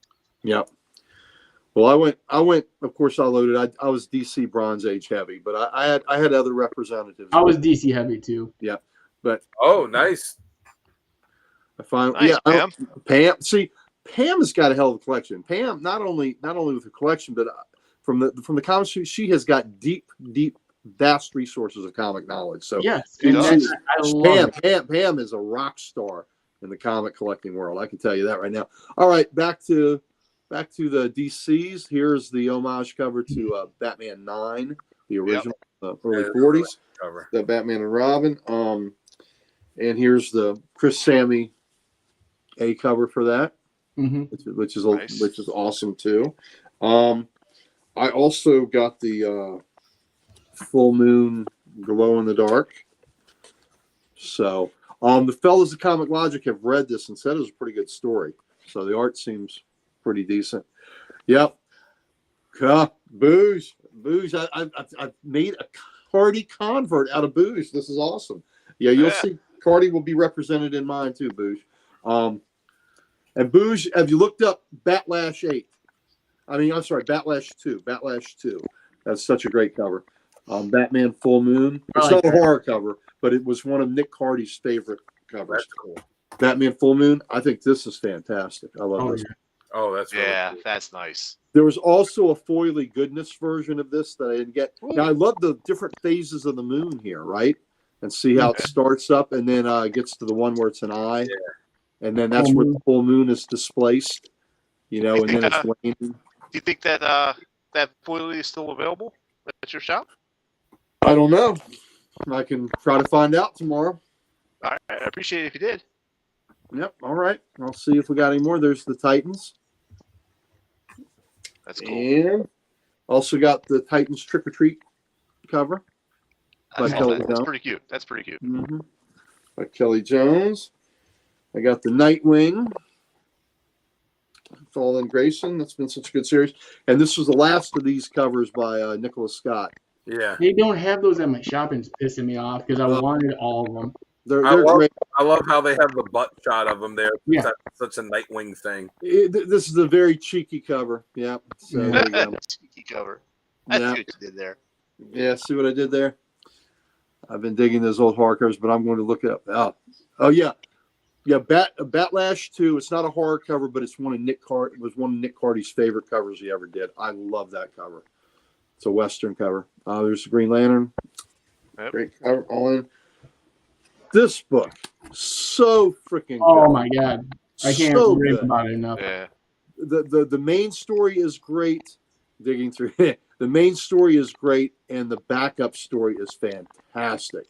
Yep. Well, I went. Of course, I loaded. I was DC Bronze Age heavy, but I had other representatives. I was DC heavy too. Yeah, but nice. I find Pam. Pam. See, Pam has got a hell of a collection. Pam not only with her collection, but from the comics, she has got deep, vast resources of comic knowledge. So yes, Pam is a rock star in the comic collecting world. I can tell you that right now. All right, back to the DCs. Here's the homage cover to Batman 9, the original early 40s cover. The Batman and Robin. And here's the Chris Sammy A cover for that, which is awesome too. I also got the Full Moon Glow in the Dark. So the fellas at Comic Logic have read this and said it was a pretty good story. So the art seems pretty decent. Yep. Booze. I've made a Cardi convert out of Booze. This is awesome. Yeah, you'll see Cardi will be represented in mine too, Booze. And Booze, have you looked up Batlash 8? Batlash 2. Batlash 2. That's such a great cover. Batman Full Moon. It's not a horror cover, but it was one of Nick Cardi's favorite covers. That's cool. Batman Full Moon. I think this is fantastic. I love this. Yeah. Oh, that's really cool. That's nice. There was also a Foily Goodness version of this that I didn't get. Now I love the different phases of the moon here, right? and see how it starts up, and then gets to the one where it's an eye, and then that's where the full moon is displaced. And then it's waning. Do you think that that foilie is still available at your shop? I don't know. I can try to find out tomorrow. All right, I appreciate it if you did. Yep. All right. I'll see if we got any more. There's the Titans. That's cool. And also got the Titans Trick or Treat cover. That's pretty cute. That's pretty cute. Mm-hmm. By Kelly Jones. I got the Nightwing. Fallen Grayson. That's been such a good series. And this was the last of these covers by Nicholas Scott. Yeah. They don't have those at my shop, and it's pissing me off because I wanted all of them. They're great. great. I love how they have the butt shot of them there. Yeah. That's such a Nightwing thing. This is a very cheeky cover. Yeah. So there you go. Cheeky cover. I see what you did there. Yeah. See what I did there? I've been digging those old horror covers, but I'm going to look it up. Oh yeah. Yeah, Batlash 2. It's not a horror cover, but it's one of Nick Cardy's favorite covers he ever did. I love that cover. It's a Western cover. There's the Green Lantern. Yep. Great cover. All in. This book, so freaking good. Oh my god. I can't rave good. about it enough. Yeah. The main story is great. Digging through it. The main story is great, and the backup story is fantastic.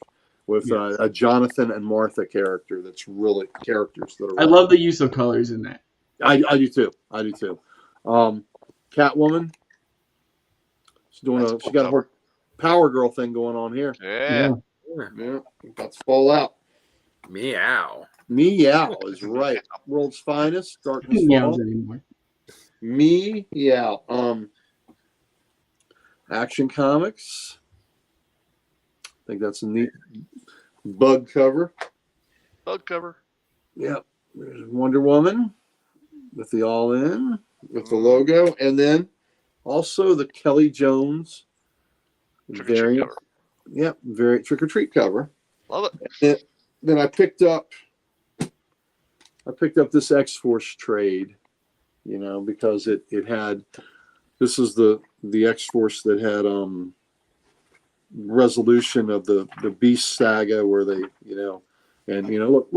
With a Jonathan and Martha character that's really characters that are. I love the use of colors in that. I do too. Catwoman. She got a whole Power Girl thing going on here. Yeah. About to fall out. Meow is right. World's finest. Darkness Meows Fall. anymore. Meow. Action Comics. I think that's a neat bug cover. Yep. There's Wonder Woman with the all in, with the logo, and then also the Kelly Jones variant. Yep, very trick or treat cover. Love it. Then I picked up this X-Force trade, because it had, this is the X-Force that had resolution of the Beast saga where they, look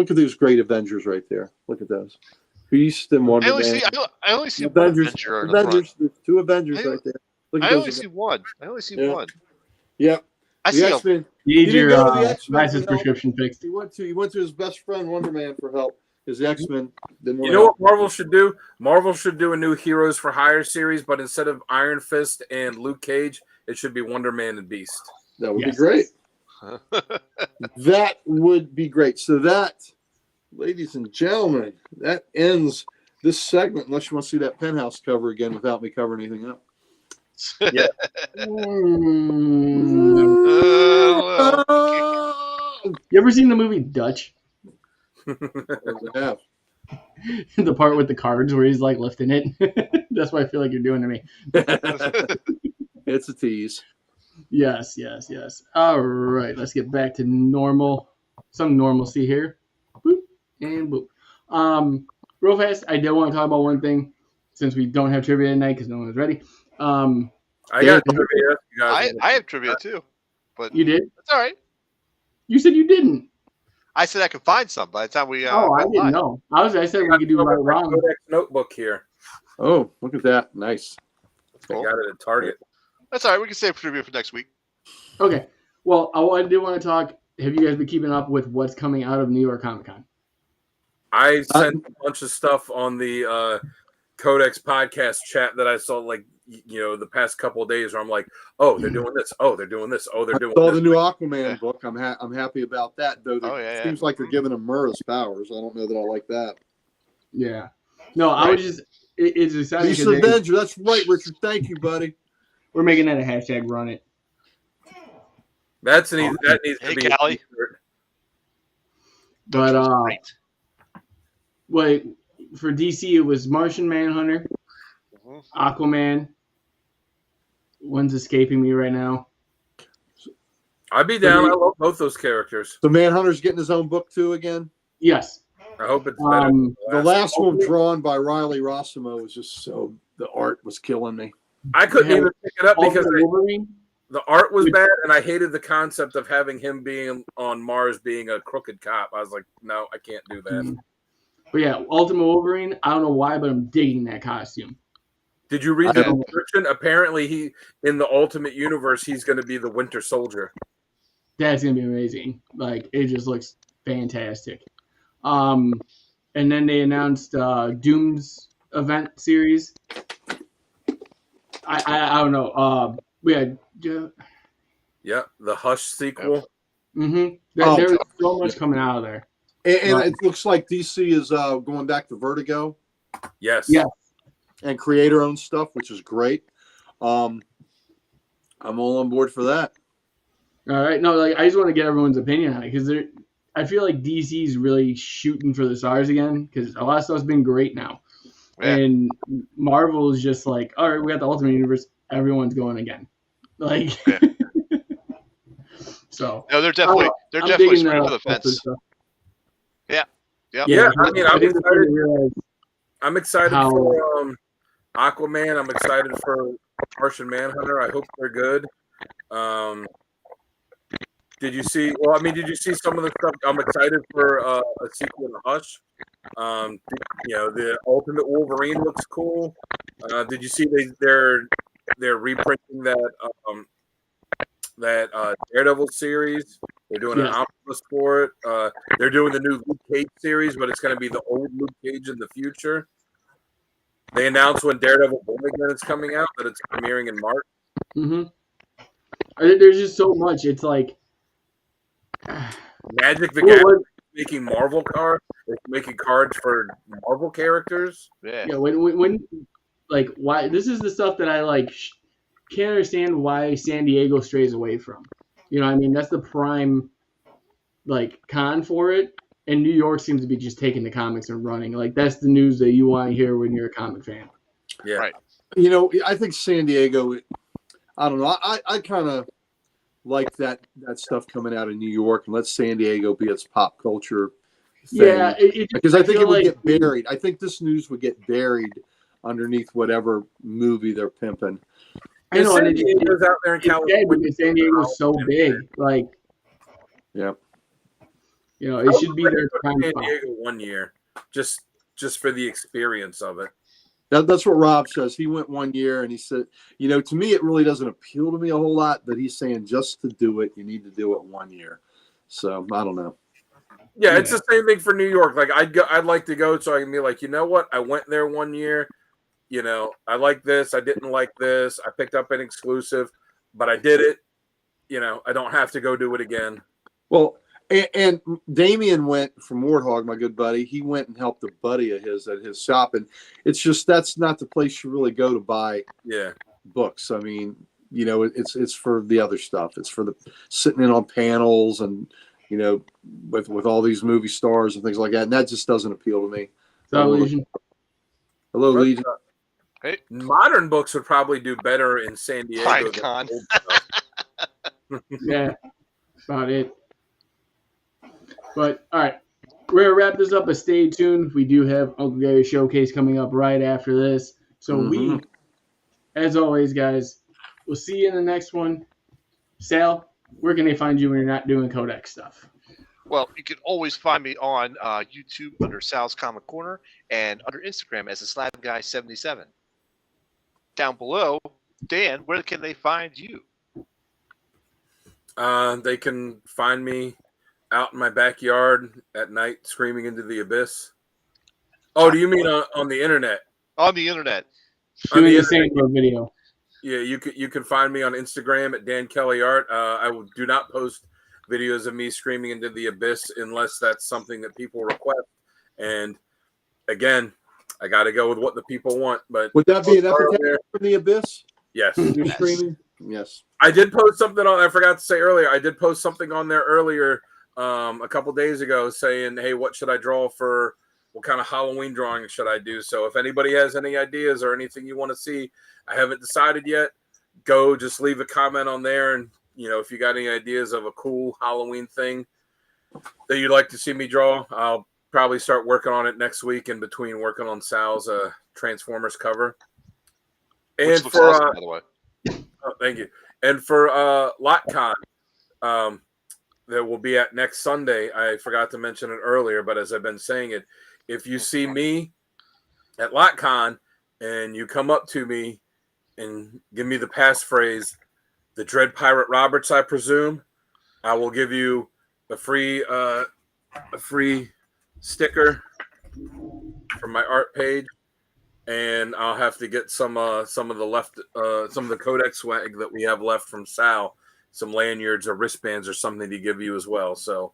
at these great Avengers right there. Look at those. Beast and Wonder Man. I only see Avengers, one Avenger. There's two Avengers right there. Look at I only see one. One. Yep. I the see X-Men. You need your X-Men license prescription fixed. He went to his best friend Wonder Man for help. His X-Men didn't want. You know what Marvel should do? Marvel should do a new Heroes for Hire series, but instead of Iron Fist and Luke Cage, it should be Wonder Man and Beast. That would be great. That would be great. So that, ladies and gentlemen, that ends this segment. Unless you want to see that Penthouse cover again without me covering anything up. Yeah. You ever seen the movie Dutch? Yeah. The part with the cards where he's like lifting it. That's what I feel like you're doing to me. It's a tease. Yes. All right, let's get back to normal. Some normalcy here. Boop and boop. Real fast, I do want to talk about one thing since we don't have trivia tonight because no one's ready. I got trivia. I have trivia too, but you did? That's all right. You said you didn't. I said I could find some by the time we. I didn't know. I said we could do right wrong. Codex notebook here. Oh, look at that! Nice. I got it at Target. That's all right. We can save trivia for next week. Okay. Well, I do want to talk. Have you guys been keeping up with what's coming out of New York Comic Con? I sent a bunch of stuff on the Codex podcast chat that I saw the past couple of days where I'm like, oh, they're doing this. Oh, they're doing this. Oh, they're doing this. I saw the new Aquaman book. I'm happy about that, though. It seems like they're giving him Mura's powers. I don't know that I like that. Yeah. No, right. I was just it's exciting. Beast Avenger. That's right, Richard. Thank you, buddy. We're making that a hashtag. Run it. That needs to be. Callie. But wait, for DC it was Martian Manhunter, Aquaman. One's escaping me right now. I'd be down. I love both those characters. The Manhunter's getting his own book too again. Yes. I hope it's better. The last one drawn by Riley Rossimo was just so. The art was killing me. I couldn't even pick it up because The art was bad, and I hated the concept of having him being on Mars being a crooked cop. I was like, no, I can't do that. But yeah, Ultimate Wolverine, I don't know why, but I'm digging that costume. Did you read the description? Apparently, he in the Ultimate Universe, he's going to be the Winter Soldier. That's gonna be amazing. Like, it just looks fantastic. And then they announced Doom's event series. I don't know. We had Yeah, the Hush sequel. There's so much coming out of there. And it looks like DC is going back to Vertigo. Yes. Yeah. And creator-owned stuff, which is great. I'm all on board for that. All right. No, like I just want to get everyone's opinion on it because I feel like DC's really shooting for the stars again because a lot of stuff's been great now. Yeah. And Marvel is just like, all right, we got the Ultimate Universe. Everyone's going again. Like, yeah. So. No, they're definitely swinging for the fence. Yeah. Yep. Yeah. I mean, I'm excited for Aquaman. I'm excited for Martian Manhunter. I hope they're good. Did you see? Well, I mean, did you see some of the stuff? I'm excited for a sequel to Hush. The Ultimate Wolverine looks cool. Did you see they're reprinting that Daredevil series? They're doing an omnibus for it. They're doing the new Luke Cage series, but it's going to be the old Luke Cage in the future. They announced when Daredevil Born Again is coming out that it's premiering in March. There's just so much. It's like Magic the Gathering making Marvel cards. They're making cards for Marvel characters. Yeah. When like why this is the stuff that I like can't understand why San Diego strays away from. You know what I mean? That's the prime like con for it. And New York seems to be just taking the comics and running. Like that's the news that you want to hear when you're a comic fan. Yeah. Right. I think San Diego, I don't know. I kind of like that stuff coming out of New York and let San Diego be its pop culture thing. Yeah. Because I think it would get buried. I think this news would get buried underneath whatever movie they're pimping. I know. San Diego's out there in California. San Diego's so big. Like, yeah. It should be their prime San Diego 1 year, just for the experience of it. That's what Rob says. He went 1 year, and he said, to me, it really doesn't appeal to me a whole lot. But he's saying just to do it, you need to do it 1 year. So I don't know. Yeah, it's the same thing for New York. Like I'd like to go so I can be like, you know what? I went there 1 year. I like this. I didn't like this. I picked up an exclusive, but I did it. I don't have to go do it again. Well. And Damien went from Warthog, my good buddy. He went and helped a buddy of his at his shop, and it's just that's not the place you really go to buy books. I mean, it's for the other stuff. It's for the sitting in on panels and with all these movie stars and things like that. And that just doesn't appeal to me. Hello, Legion. Hello, Legion. Hey. Modern books would probably do better in San Diego. Yeah, that's about it. But, all right, we're going to wrap this up, but stay tuned. We do have Uncle Gary Showcase coming up right after this. So we, as always, guys, we'll see you in the next one. Sal, where can they find you when you're not doing Codex stuff? Well, you can always find me on YouTube under Sal's Comic Corner and under Instagram as the Slab Guy 77. Down below, Dan, where can they find you? They can find me out in my backyard at night screaming into the abyss. Oh, do you mean on the internet? On the internet. Doing the same video. Yeah, you can find me on Instagram at Dan Kelly Art. I do not post videos of me screaming into the abyss unless that's something that people request. And again, I got to go with what the people want. But would that be an epitaph from the abyss? Yes. You're screaming? Yes. I did post something on. I forgot to say earlier. I did post something on there earlier. A couple days ago saying, hey, what should I draw for what kind of Halloween drawing should I do? So if anybody has any ideas or anything you want to see, I haven't decided yet, just leave a comment on there. And, if you got any ideas of a cool Halloween thing that you'd like to see me draw, I'll probably start working on it next week in between working on Sal's Transformers cover. And Which looks awesome, by the way. Oh, thank you. And for LotCon, that will be at next Sunday. I forgot to mention it earlier, but as I've been saying it, if you see me at LotCon and you come up to me and give me the passphrase, the Dread Pirate Roberts, I presume, I will give you a free sticker from my art page, and I'll have to get some of the Codex swag that we have left from Sal, some lanyards or wristbands or something to give you as well. So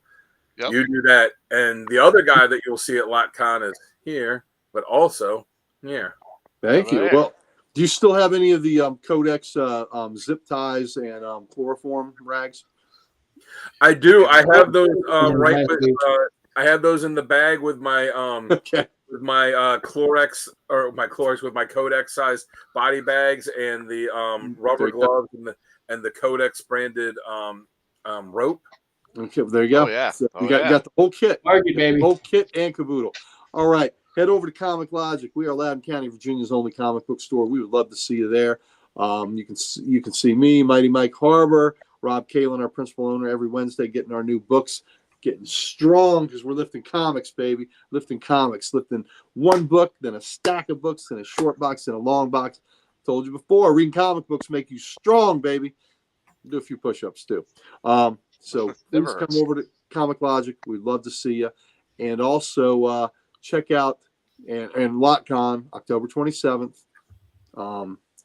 you do that, and the other guy that you'll see at LotCon is here, but also here. Thank you. Well, do you still have any of the Codex zip ties and chloroform rags? I do. I have those right with. I have those in the bag with my with my Clorox with my Codex size body bags and the rubber gloves and the Codex branded rope. Okay, there you go. Oh, yeah. So you got the whole kit. Baby. Whole kit and caboodle. All right. Head over to Comic Logic. We are Loudoun County, Virginia's only comic book store. We would love to see you there. You can see me, Mighty Mike Harbor, Rob Kalin, our principal owner, every Wednesday getting our new books, getting strong because we're lifting comics, baby. Lifting comics, lifting one book, then a stack of books, then a short box, then a long box. Told you before, reading comic books make you strong, baby. Do a few push-ups too. So please come over to Comic Logic. We'd love to see you. And also check out and LotCon, October 27th,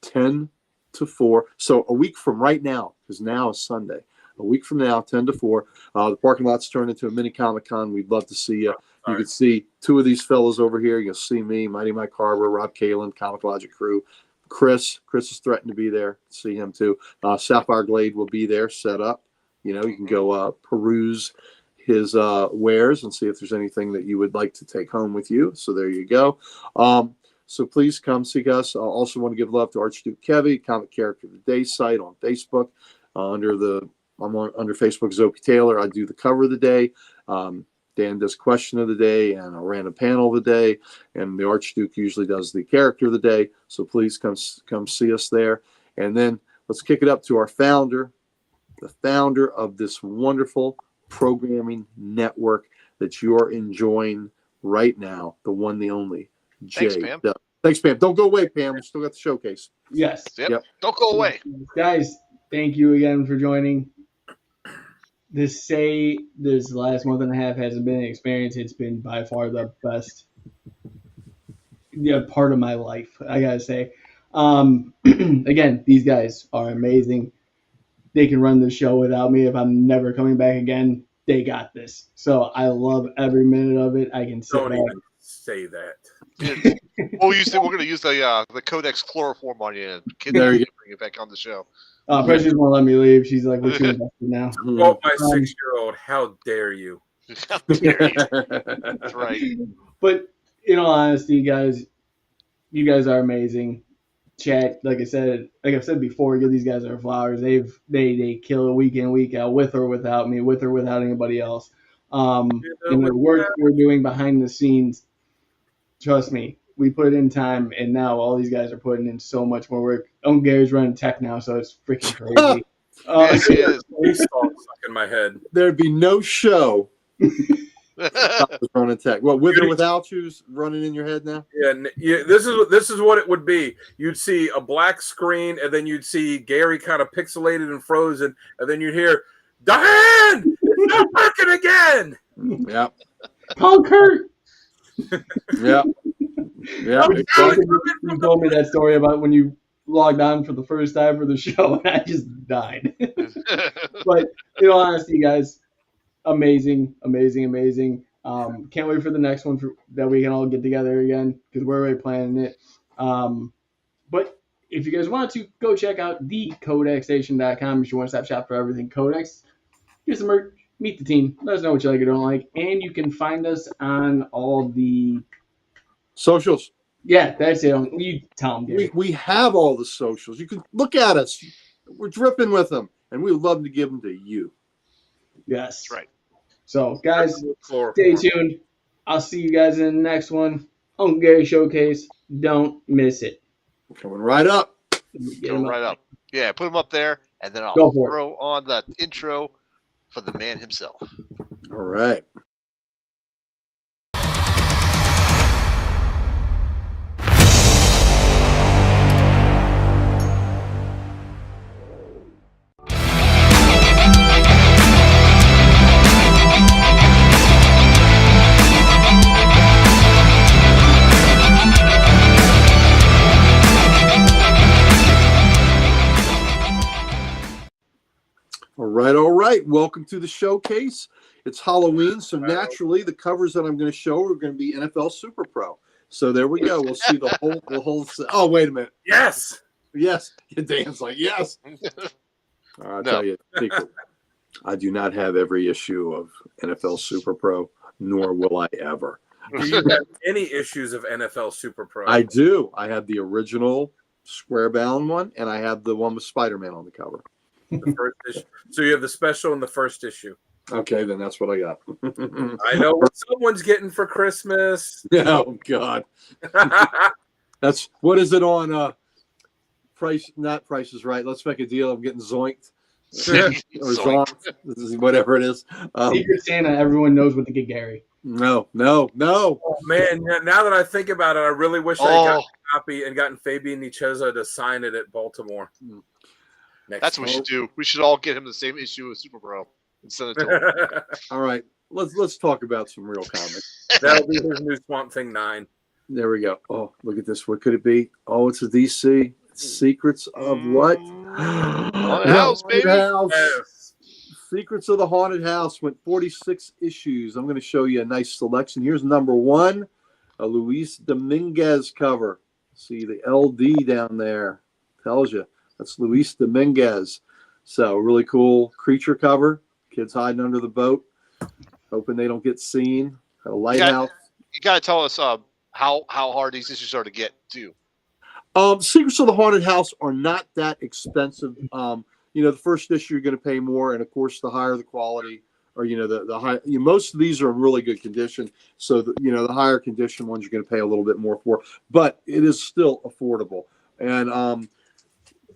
10 to 4. So a week from right now, because now is Sunday. A week from now, 10 to 4. The parking lot's turned into a mini Comic-Con. We'd love to see you. You can see two of these fellows over here. You'll see me, Mighty Mike Harbor, Rob Kalin, Comic Logic crew. Chris is threatened to be there. See him too. Sapphire Glade will be there set up. You know, you can go peruse his wares and see if there's anything that you would like to take home with you. So there you go. So please come see us. I also want to give love to Archduke Kevy, Comic Character of the Day site on Facebook. I'm under Facebook Zoe Taylor. I do the cover of the day. Dan does question of the day and a random panel of the day. And the Archduke usually does the character of the day. So please come see us there. And then let's kick it up to our founder, the founder of this wonderful programming network that you are enjoying right now, the one, the only, Jay. Thanks, Pam. Thanks, Pam. Don't go away, Pam. We still got the showcase. Yes. Yep. Don't go away. Guys, thank you again for joining. This last month and a half hasn't been an experience. It's been by far the best part of my life, I gotta say. Again, these guys are amazing. They can run the show without me. If I'm never coming back again, they got this. So I love every minute of it. I can sit Don't back. even say that. We're going to use the Codex chloroform on you. Kid, There you go. bring it back on the show. Precious won't let me leave. She's like, we're too invested now. Oh, my 6-year-old, how dare you? How dare you? That's right. But in all honesty, guys, you guys are amazing. Chat, like I've said before, give these guys their flowers. They kill it week in, week out, with or without me, with or without anybody else. And the work we're doing behind the scenes, trust me, we put in time, and now all these guys are putting in so much more work. Gary's running tech now, so it's freaking crazy. Yes, he is. He's stuck in my head. There'd be no show. Running tech. Well, with or without you's running in your head now. Yeah. This is what it would be. You'd see a black screen, and then you'd see Gary kind of pixelated and frozen, and then you'd hear, "Diane, it's not working again." Yep. Call Kurt. Yep. Yeah. You told me that story about when you logged on for the first time for the show, and I just died. But in all honesty, guys, amazing. Can't wait for the next one that we can all get together again because we're already planning it. But if you guys want to, go check out thecodexstation.com. It's your one-stop shop for everything Codex. Get some merch, meet the team, let us know what you like or don't like, and you can find us on all the socials. Yeah, that's it. You tell them, Gary. We have all the socials. You can look at us. We're dripping with them, and we would love to give them to you. Yes. That's right. So, guys, stay tuned. I'll see you guys in the next one. Uncle Gary Showcase. Don't miss it. Coming right up. Coming right up. Yeah, put them up there. and then I'll Go for it. throw on the intro for the man himself. All right. All right. Welcome to the showcase. It's Halloween, so naturally the covers that I'm going to show are going to be NFL Super Pro. So there we go. We'll see the whole. Oh, wait a minute. Yes. Dan's like yes. I'll tell you a secret. I do not have every issue of NFL Super Pro, nor will I ever. Do you have any issues of NFL Super Pro? I do. I have the original square bound one, and I have the one with Spider-Man on the cover. The first issue. So you have the special and the first issue. Okay, then that's what I got. I know what someone's getting for Christmas. Oh God, that's what is it on? Price, not Price is Right. Let's make a deal. I'm getting zoinked or zonked. This is whatever it is. Secret Santa. Everyone knows what to get Gary. No. Oh man, now that I think about it, I really wish I had gotten a copy and gotten Fabian Nichezza to sign it at Baltimore. That's what we should do. We should all get him the same issue of Super Pro and send it to him. All right, let's talk about some real comics. That'll be his new Swamp Thing 9. There we go. Oh, look at this. What could it be? Oh, it's a DC. Secrets of what? Haunted House, baby. Yes. Secrets of the Haunted House went 46 issues. I'm going to show you a nice selection. Here's number 1, a Luis Dominguez cover. See the LD down there. Tells you. That's Luis Dominguez. So really cool creature cover. Kids hiding under the boat, hoping they don't get seen. A lighthouse. You got to tell us how hard these issues are to get too. Secrets of the Haunted House are not that expensive. The first issue you're going to pay more, and of course, the higher the quality, or the high. Most of these are in really good condition. So the higher condition ones you're going to pay a little bit more for, but it is still affordable. And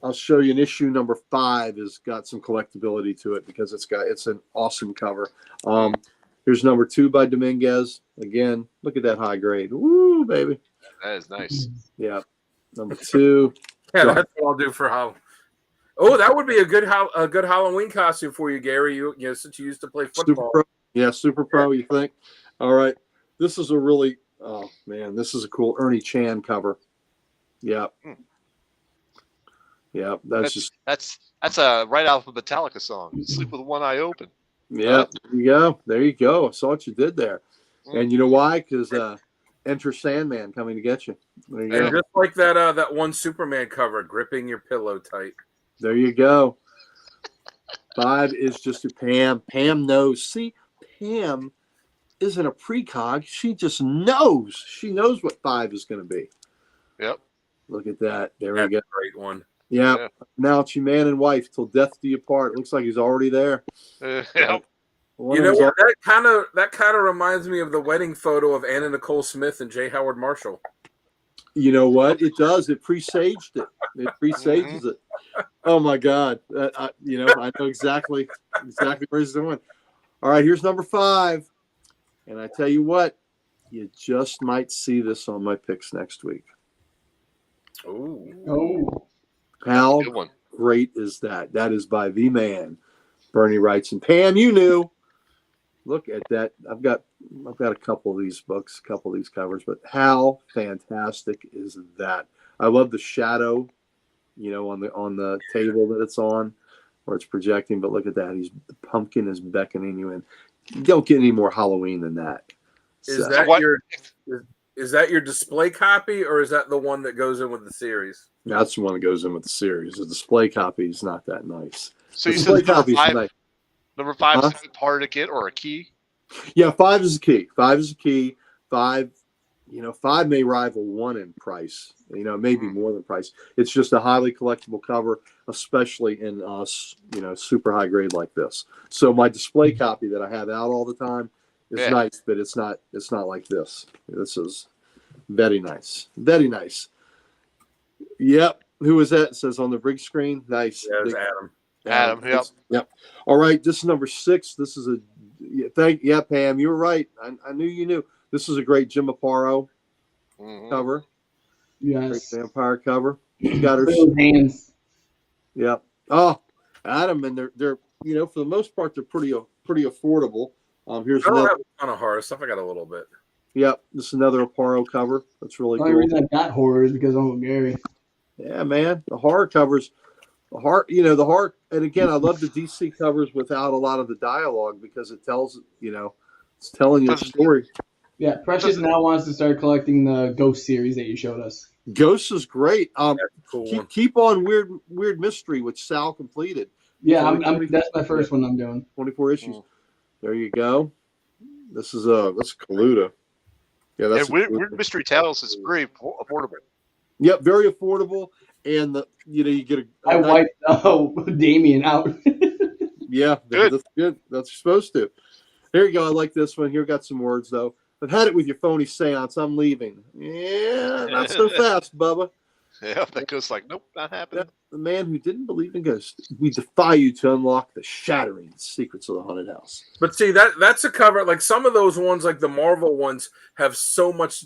I'll show you an issue number 5 has got some collectability to it because it's an awesome cover. Here's number 2 by Dominguez. Again, look at that high grade. Woo, baby. That is nice. Yeah. Number 2. Yeah, that's what I'll do for Halloween. Oh, that would be a good Halloween costume for you, Gary. Since you used to play football. Super Pro. Yeah, Super Pro, you think? All right. This is a really this is a cool Ernie Chan cover. Yeah. Yeah, that's right out of a Metallica song. Sleep with one eye open. Yeah, there you go. I saw what you did there. And you know why? Because Enter Sandman coming to get you. There you go. Just like that one Superman cover, gripping your pillow tight. There you go. 5 is just a Pam. Pam knows. See, Pam isn't a precog. She just knows. She knows what 5 is going to be. Yep. Look at that. There we That's go. a great one. Yeah. Now it's your man and wife till death do you part. Looks like he's already there. Yep. You know what? That kind of reminds me of the wedding photo of Anna Nicole Smith and J. Howard Marshall. You know what? It does. It presaged it. It presages it. Oh my God! I know exactly where he's going. All right, here's number 5, and I tell you what, you just might see this on my picks next week. Oh. How great is that? That is by the man, Bernie Wrightson. Pam, you knew. Look at that. I've got a couple of these books, a couple of these covers, but how fantastic is that? I love the shadow, on the table that it's on, where it's projecting. But look at that. The pumpkin is beckoning you in. You don't get any more Halloween than that. Is that your display copy, or is that the one that goes in with the series? That's the one that goes in with the series. The display copy is not that nice. So you display said number 5. Nice. Number 5 is a part of the kit or a key. Yeah, 5 is a key. 5 is a key. 5, 5 may rival 1 in price. Maybe more than price. It's just a highly collectible cover, especially in super high grade like this. So my display copy that I have out all the time is nice, but it's not like this. This is very nice. Very nice. Yep. Who is that? It says on the big screen. Nice. Yeah, it's Adam. Adam, yep. Yep. All right, this is number 6. This is Pam, you were right. I knew you knew. This is a great Jim Aparo cover. Yes. Great vampire cover. She got her hands. Yep. Oh, Adam, and they're for the most part they're pretty affordable. Here's I don't another. have a ton of horror stuff. I got a little bit. Yep, this is another Aparo cover. That's really cool. The only reason I got horror is because Uncle Gary. Yeah, man, the horror covers. The horror, and again, I love the DC covers without a lot of the dialogue because it tells, it's telling you a story. Yeah, Precious now wants to start collecting the Ghost series that you showed us. Ghost is great. Cool keep on Weird Mystery, which Sal completed. Yeah, that's my first one I'm doing. 24 issues. There you go. That's Kaluta. Yeah, that's Weird Mystery Tales is very affordable. Yep, very affordable, and you get a. I wiped Damien out. Yeah, good. That's good. That's supposed to. Here you go. I like this one. Here, got some words though. I've had it with your phony seance. I'm leaving. Yeah, not so fast, Bubba. Yeah, that goes like, nope, not happening. The man who didn't believe in ghosts. We defy you to unlock the shattering secrets of the haunted house. But see, that's a cover. Like some of those ones, like the Marvel ones, have so much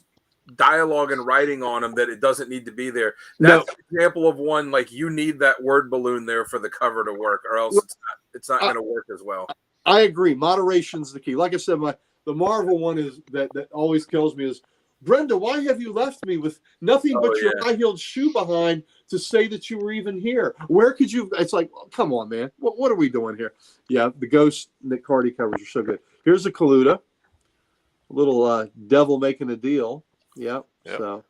dialogue and writing on them that it doesn't need to be there. That's an example of one like you need that word balloon there for the cover to work, or else it's not going to work as well. I agree. Moderation's the key. Like I said, the Marvel one is that always kills me is, Brenda, why have you left me with nothing but your high-heeled shoe behind to say that you were even here? Where could you? It's like, come on, man. What are we doing here? Yeah, the Ghost Nick Cardy covers are so good. Here's a Kaluta, a little devil making a deal. Yep. So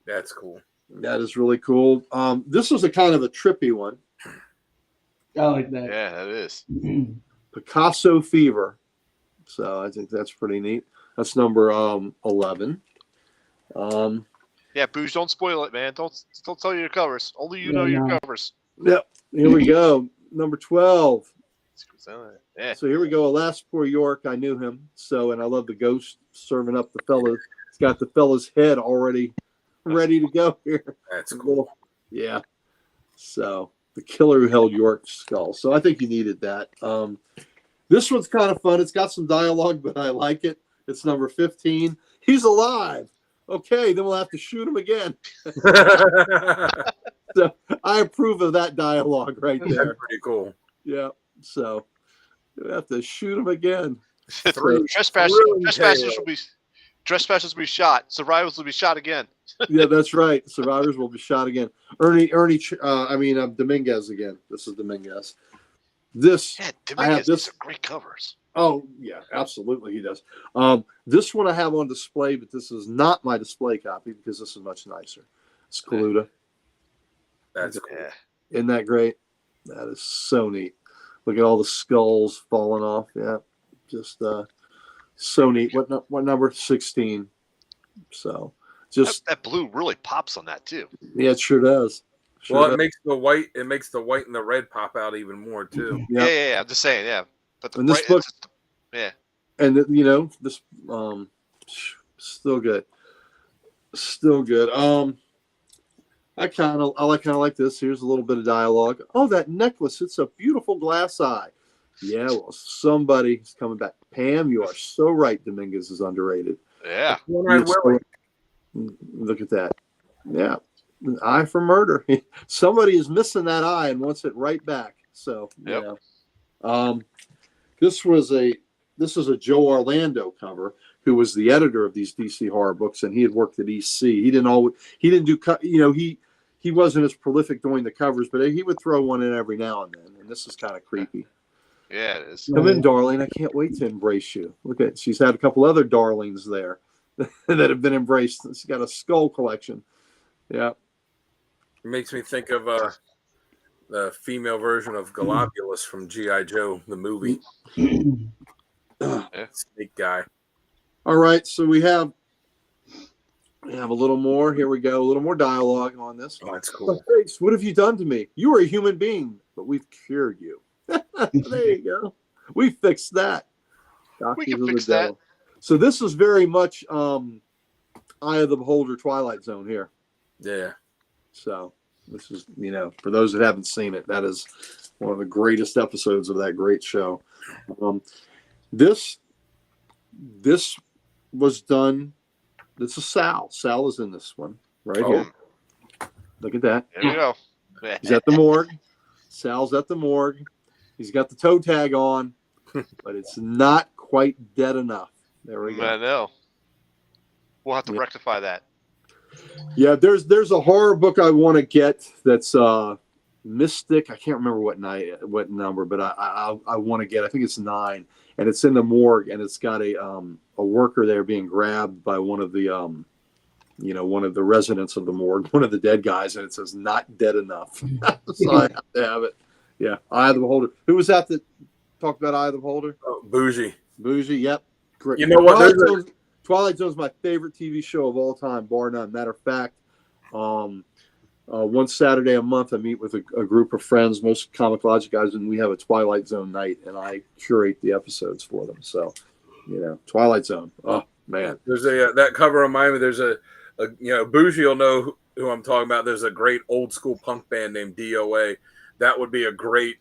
that's cool. That is really cool. This was a kind of a trippy one. I like that. Yeah, that is. Picasso Fever. So I think that's pretty neat. That's number 11. Yeah, Booge, don't spoil it, man. Don't tell your covers. Only you know your covers. Yep. Here we go. Number 12. Yeah. So here we go. Alas, poor York. I knew him. And I love the Ghost serving up the fellow. He's got the fellow's head already ready to go here. That's cool. Yeah. So the killer who held York's skull. So I think you needed that. This one's kind of fun. It's got some dialogue, but I like it. It's number 15. He's alive. Okay, then we'll have to shoot him again. So I approve of that dialogue right there. That's pretty cool. Yeah. So we'll have to shoot him again. Trespassers will be shot. Survivors will be shot again. Yeah, that's right. Survivors will be shot again. Dominguez again. This is Dominguez. Dominguez has some great covers. Oh, yeah, absolutely he does. This one I have on display, but this is not my display copy because this is much nicer. It's Kaluta. That's cool. Isn't that great? That is so neat. Look at all the skulls falling off. Yeah, just so neat. What number? 16. So just that blue really pops on that too. Yeah, it sure does. It makes the white and the red pop out even more too. Yeah. I'm just saying, yeah. But this book, and this still good. I kind of like this. Here's a little bit of dialogue. Oh, that necklace! It's a beautiful glass eye. Yeah, well, somebody's coming back. Pam, you are so right. Dominguez is underrated. Yeah. Look at that. Yeah. An eye for murder. Somebody is missing that eye and wants it right back. So, this is a Joe Orlando cover, who was the editor of these DC horror books, and he had worked at EC. He wasn't as prolific doing the covers, but he would throw one in every now and then. And this is kind of creepy. Yeah, it is. Come in, darling. I can't wait to embrace you. Look at, she's had a couple other darlings there that have been embraced. She's got a skull collection. Yeah. It makes me think of the female version of Galopulus from G.I. Joe, the movie. Snake guy. All right, so we have a little more. Here we go. A little more dialogue on this. Oh, that's cool. What have you done to me? You were a human being, but we've cured you. There you go. We fixed that. We can fix that. So this is very much Eye of the Beholder, Twilight Zone here. Yeah. So This is, for those that haven't seen it, that is one of the greatest episodes of that great show. This was done. This is Sal. Sal is in this one right here. Look at that. There you go. He's at the morgue. Sal's at the morgue. He's got the toe tag on, but it's not quite dead enough. There we go. I know. We'll have to rectify that. Yeah, there's a horror book I want to get that's Mystic. I can't remember what number, but I want to get. I think it's 9, and it's in the morgue, and it's got a worker there being grabbed by one of the one of the residents of the morgue, one of the dead guys, and it says "not dead enough." So I have to have it. Yeah, Eye of the Beholder. Who was that talked about Eye of the Beholder? Oh, Bougie. Yep. Great. You know what? Twilight Zone is my favorite TV show of all time, bar none. Matter of fact, one Saturday a month, I meet with a group of friends, most Comic Logic guys, and we have a Twilight Zone night, and I curate the episodes for them. So, Twilight Zone. Oh man, there's that cover reminded me. There's a Bougie will know who I'm talking about. There's a great old school punk band named DOA. That would be a great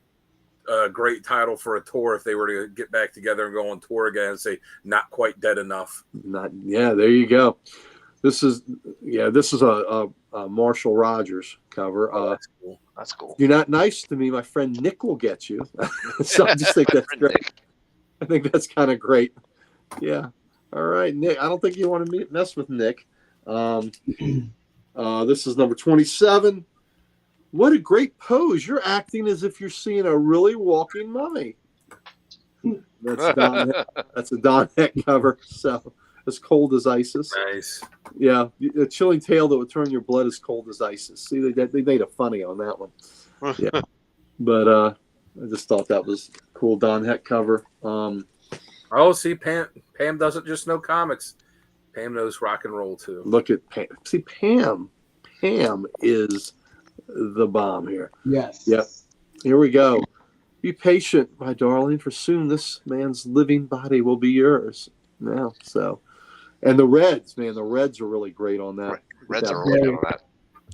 title for a tour if they were to get back together and go on tour again and say "Not Quite Dead Enough." There you go. This is a Marshall Rogers cover. That's cool. You're not nice to me, my friend Nick will get you. So I just think that's great. Nick. I think that's kind of great. Yeah. All right, Nick. I don't think you want to mess with Nick. This is number 27. What a great pose. You're acting as if you're seeing a really walking mummy. That's a Don Heck cover. So as cold as ISIS. Nice. Yeah. A chilling tale that would turn your blood as cold as ISIS. See, they made a funny on that one. Yeah. But I just thought that was a cool Don Heck cover. See, Pam doesn't just know comics. Pam knows rock and roll too. Look at Pam. See, Pam is the bomb here. Yes. Yep. Here we go. Be patient, my darling, for soon this man's living body will be yours. Now, and the Reds, man, the Reds are really great on that. Reds are really good on that.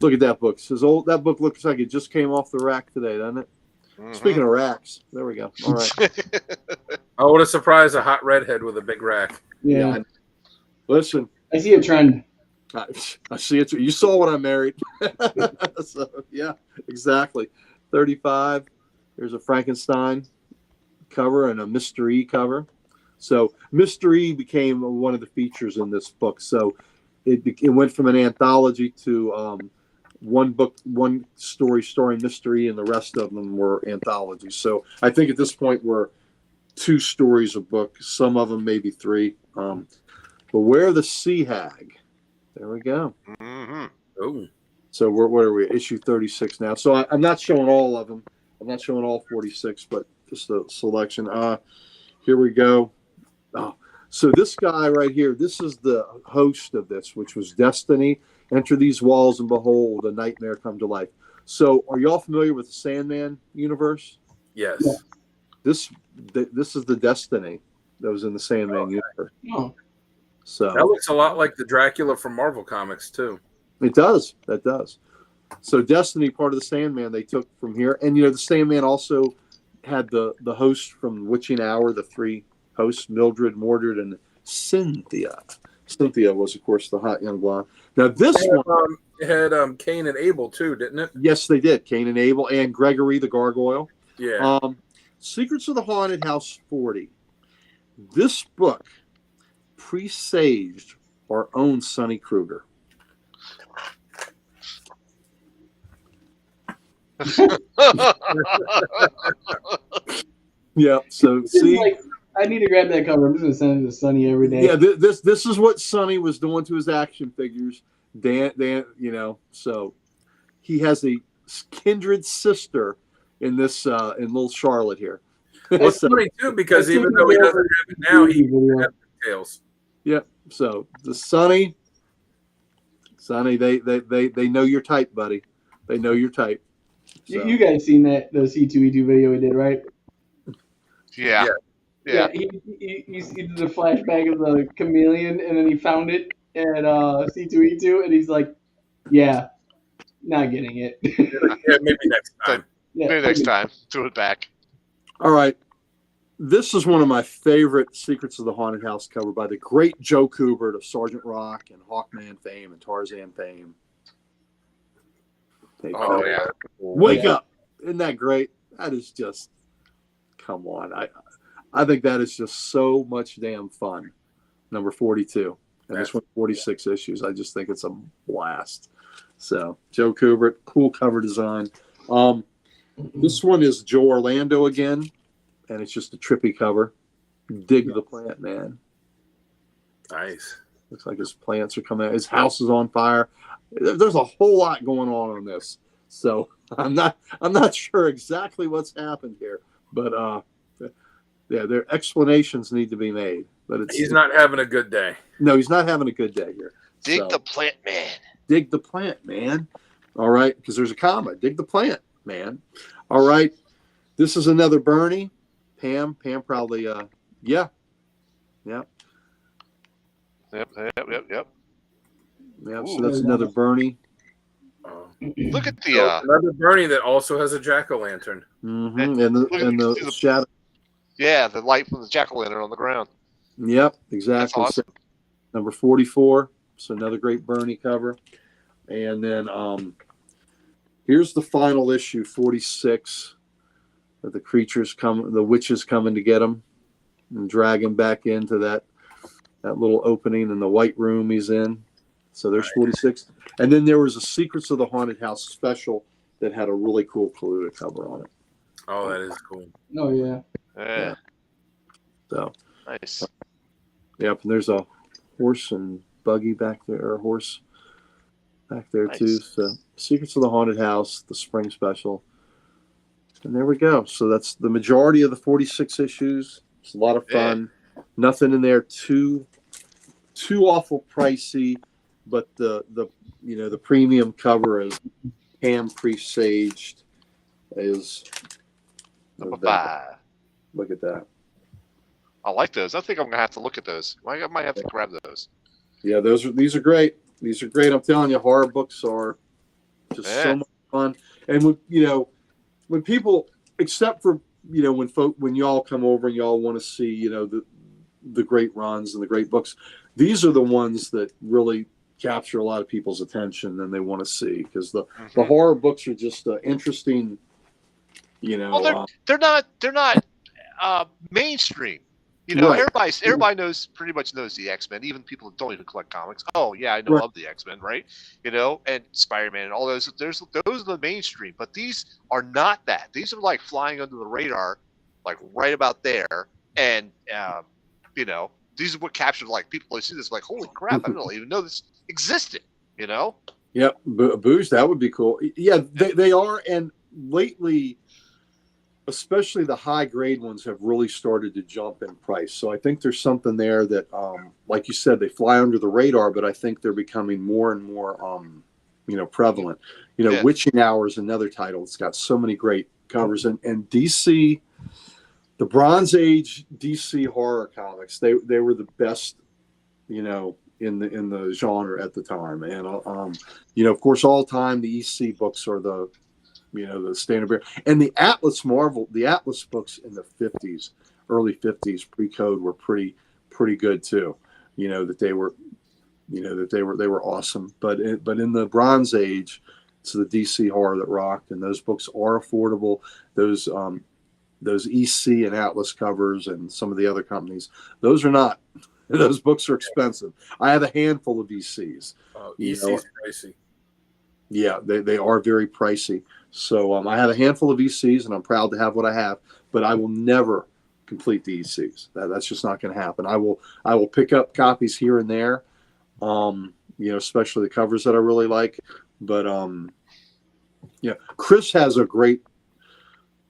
Look at that book. That book looks like it just came off the rack today, doesn't it? Mm-hmm. Speaking of racks, there we go. All right. Oh, what a surprise! A hot redhead with a big rack. Yeah. Listen, I see a trend. I see it. You saw when I married. So, yeah, exactly. 35. There's a Frankenstein cover and a Mr. E cover. So Mr. E became one of the features in this book. So it went from an anthology to one book, one story starring Mr. E, and the rest of them were anthologies. So I think at this point we're 2 stories a book. Some of them maybe 3. Beware the Sea Hag. There we go. Mm-hmm. Oh, so what are we? Issue 36 now. So I'm not showing all of them. I'm not showing all 46, but just a selection. Here we go. Oh, so this guy right here, this is the host of this, which was Destiny. Enter these walls and behold, a nightmare come to life. So are y'all familiar with the Sandman universe? yes. Yeah. This is the Destiny that was in the Sandman universe. Oh. So That looks a lot like the Dracula from Marvel Comics too. it does. That does. So Destiny, part of the Sandman, they took from here. And, the Sandman also had the host from Witching Hour, the 3 hosts, Mildred, Mordred, and Cynthia. Cynthia was, of course, the hot young blonde. Now, this one had Cain and Abel too, didn't it? yes, they did. Cain and Abel and Gregory the Gargoyle. Yeah. Secrets of the Haunted House 40. This book presaged our own Sonny Kruger. Yeah. So see, I need to grab that cover. I'm just gonna send it to Sonny every day. yeah, this is what Sonny was doing to his action figures. Dan, so he has a kindred sister in this in little Charlotte here. Well, it's funny too because even though he doesn't have it now, he has details. Yeah. So the Sonny, they know your type, buddy. They know your type. So. You guys seen the C2E2 video we did, right? Yeah. He did a flashback of the chameleon, and then he found it at C2E2, and he's like, "Yeah, not getting it. Yeah, maybe next time. Yeah, Maybe next time. Throw it back. All right. This is one of my favorite Secrets of the Haunted House cover by the great Joe Kubert of Sergeant Rock and Hawkman fame and Tarzan fame. Oh, yeah. Wake up. Isn't that great? That is just, come on. I think that is just so much damn fun. Number 42. And this one, 46 issues. I just think it's a blast. So, Joe Kubert, cool cover design. This one is Joe Orlando again, and it's just a trippy cover. Dig the plant, man. Nice. Looks like his plants are coming out. His house is on fire. There's a whole lot going on this. So I'm not sure exactly what's happened here, but yeah, their explanations need to be made. But he's not having a good day. No, he's not having a good day here. Dig the plant, man. Dig the plant, man. All right, because there's a comma. Dig the plant, man. All right. This is another Bernie. Pam probably yeah. Yep. So that's another Bernie. Look at the another Bernie that also has a jack-o'-lantern. Mm-hmm. And the shadow. Yeah, the light from the jack-o'-lantern on the ground. Yep, exactly. That's awesome. So, number 44. So another great Bernie cover. And then here's the final issue, 46. The the witches coming to get him and drag him back into that little opening in the white room he's in. So there's 46. And then there was a Secrets of the Haunted House special that had a really cool Kaluta cover on it. Oh, that is cool. Oh, yeah. Yeah. So nice. Yep, and there's a horse and buggy back there, or horse back there Nice. too. So Secrets of the Haunted House, the spring special. And there we go. So that's the majority of the 46 issues. It's a lot of fun. Yeah. Nothing in there too awful pricey, but the premium cover is hand presaged is number 5. Look at that. I like those. I think I'm gonna have to look at those. I might have to grab those. Yeah, these are great. These are great. I'm telling you, horror books are just so much fun. And when people, except for when y'all come over and y'all want to see the great runs and the great books, these are the ones that really capture a lot of people's attention and they want to see, because the horror books are just interesting. Well, they're not mainstream. Right. Everybody pretty much knows the X-Men, even people that don't even collect comics. Oh yeah, I know of the X-Men, right? And Spider-Man and all those. Those are the mainstream, but these are not that. These are like flying under the radar, like right about there. And these are what captured like people who see this like, holy crap, I don't even know this existed. Yep, Booze, that would be cool. Yeah, they are, and lately, especially the high grade ones have really started to jump in price. So I think there's something there that, like you said, they fly under the radar, but I think they're becoming more and more, prevalent. Witching Hour is another title. It's got so many great covers, and DC, the Bronze Age DC horror comics, they were the best, in the genre at the time. And, of course, all time, the EC books are the standard bearer. And the Atlas books in the 50s, early 50s, pre-code were pretty good too. That they were awesome. But in the Bronze Age, it's the DC horror that rocked, and those books are affordable. Those EC and Atlas covers and some of the other companies, those are not. Those books are expensive. I have a handful of ECs. EC's pricey. Yeah, they are very pricey. So I have a handful of ECs, and I'm proud to have what I have. But I will never complete the ECs. That's just not going to happen. I will pick up copies here and there, especially the covers that I really like. But Chris has a great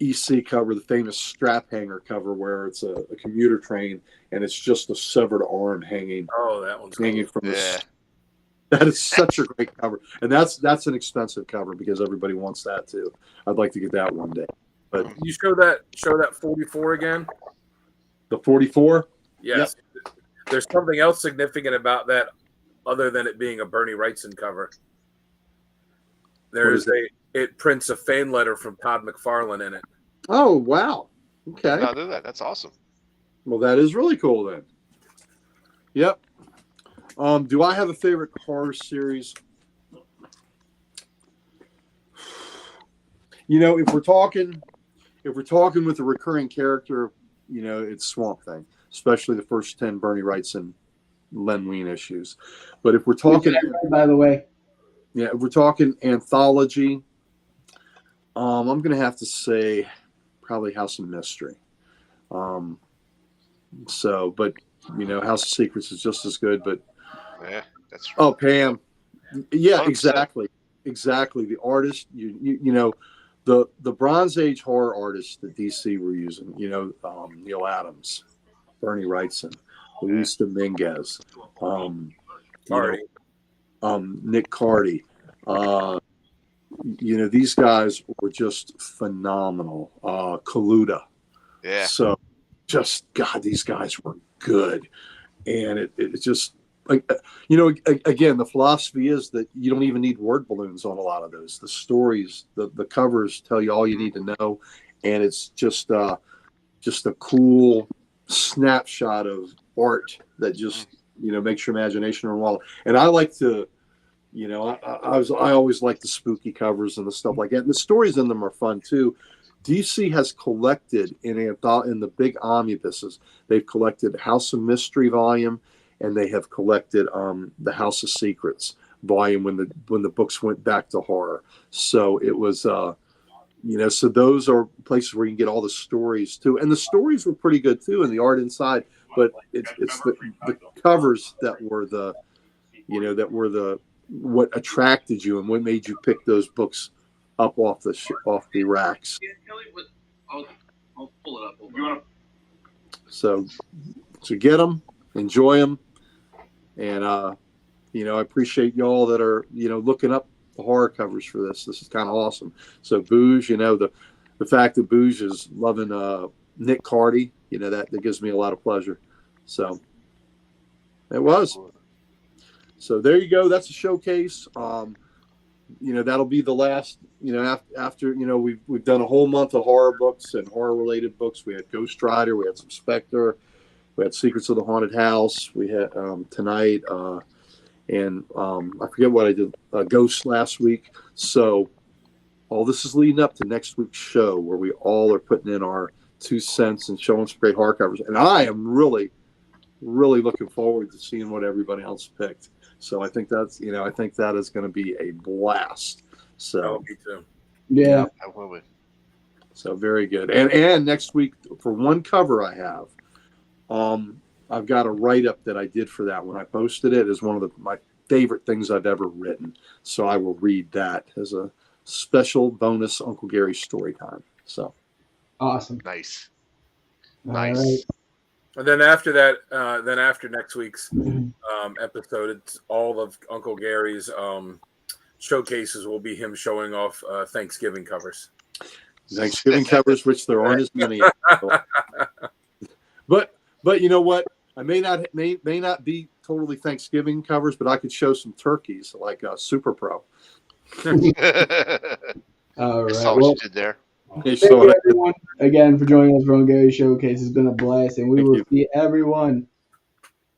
EC cover, the famous strap hanger cover, where it's a commuter train and it's just a severed arm hanging. Oh, that one's hanging cool. from the. That is such a great cover, and that's an expensive cover because everybody wants that too. I'd like to get that one day. But you show that 44 again. The 44. Yes. Yep. There's something else significant about that, other than it being a Bernie Wrightson cover. It prints a fan letter from Todd McFarlane in it. Oh, wow. Okay. I didn't know that. That's awesome. Well, that is really cool then. Yep. Do I have a favorite horror series? You know, if we're talking with a recurring character, you know, it's Swamp Thing, especially the first 10 Bernie Wrightson Len Wein issues. But if we're talking, by the way, yeah, if we're talking anthology, I'm gonna have to say probably House of Mystery. So, but you know, House of Secrets is just as good. But Yeah, that's oh, Pam, yeah, 100%. exactly. The artist, you know, the Bronze Age horror artists that DC were using, you know, Neil Adams, Bernie Wrightson, Luis Dominguez, Nick Cardy. You know, these guys were just phenomenal. Kaluta. Yeah. So, just God, these guys were good, and it just like, you know, again, the philosophy is that you don't even need word balloons on a lot of those. The stories, the covers tell you all you need to know, and it's just a cool snapshot of art that just, you know, makes your imagination run wild. And I like to, you know, I always like the spooky covers and the stuff like that. And the stories in them are fun too. DC has collected in the big omnibuses. They've collected House of Mystery volume, and they have collected the House of Secrets volume when the books went back to horror. So it was, you know, so those are places where you can get all the stories too, and the stories were pretty good too, and the art inside. But it's the covers that were what attracted you and what made you pick those books up off the racks. I'll pull it up. So get them, enjoy them, and you know, I appreciate y'all that are, you know, looking up the horror covers for this. This is kind of awesome. So Booge, you know, the fact that Booge is loving Nick Cardy, you know, that gives me a lot of pleasure. So it was. So there you go. That's a showcase. You know, that'll be the last, you know, after, you know, we've done a whole month of horror books and horror related books. We had Ghost Rider, we had some Spectre, we had Secrets of the Haunted House, we had tonight, and I forget what I did, Ghost last week. So all this is leading up to next week's show where we all are putting in our 2 cents and showing some great horror covers. And I am really, really looking forward to seeing what everybody else picked. So I think that is going to be a blast. So me too. Yeah. I will be. So very good. And next week for one cover I have, I've got a write-up that I did for that when I posted it. Is one of my favorite things I've ever written. So I will read that as a special bonus Uncle Gary story time. So Awesome. Nice. All Nice. right. And then after that, then after next week's episode, it's all of Uncle Gary's showcases will be him showing off Thanksgiving covers. Thanksgiving covers, which there aren't as many. But you know what? I may not be totally Thanksgiving covers, but I could show some turkeys like Super Pro. All I right. saw what you did there. Thank you, everyone, again for joining us for Gary Showcase. It's been a blast, and we will see everyone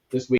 this week.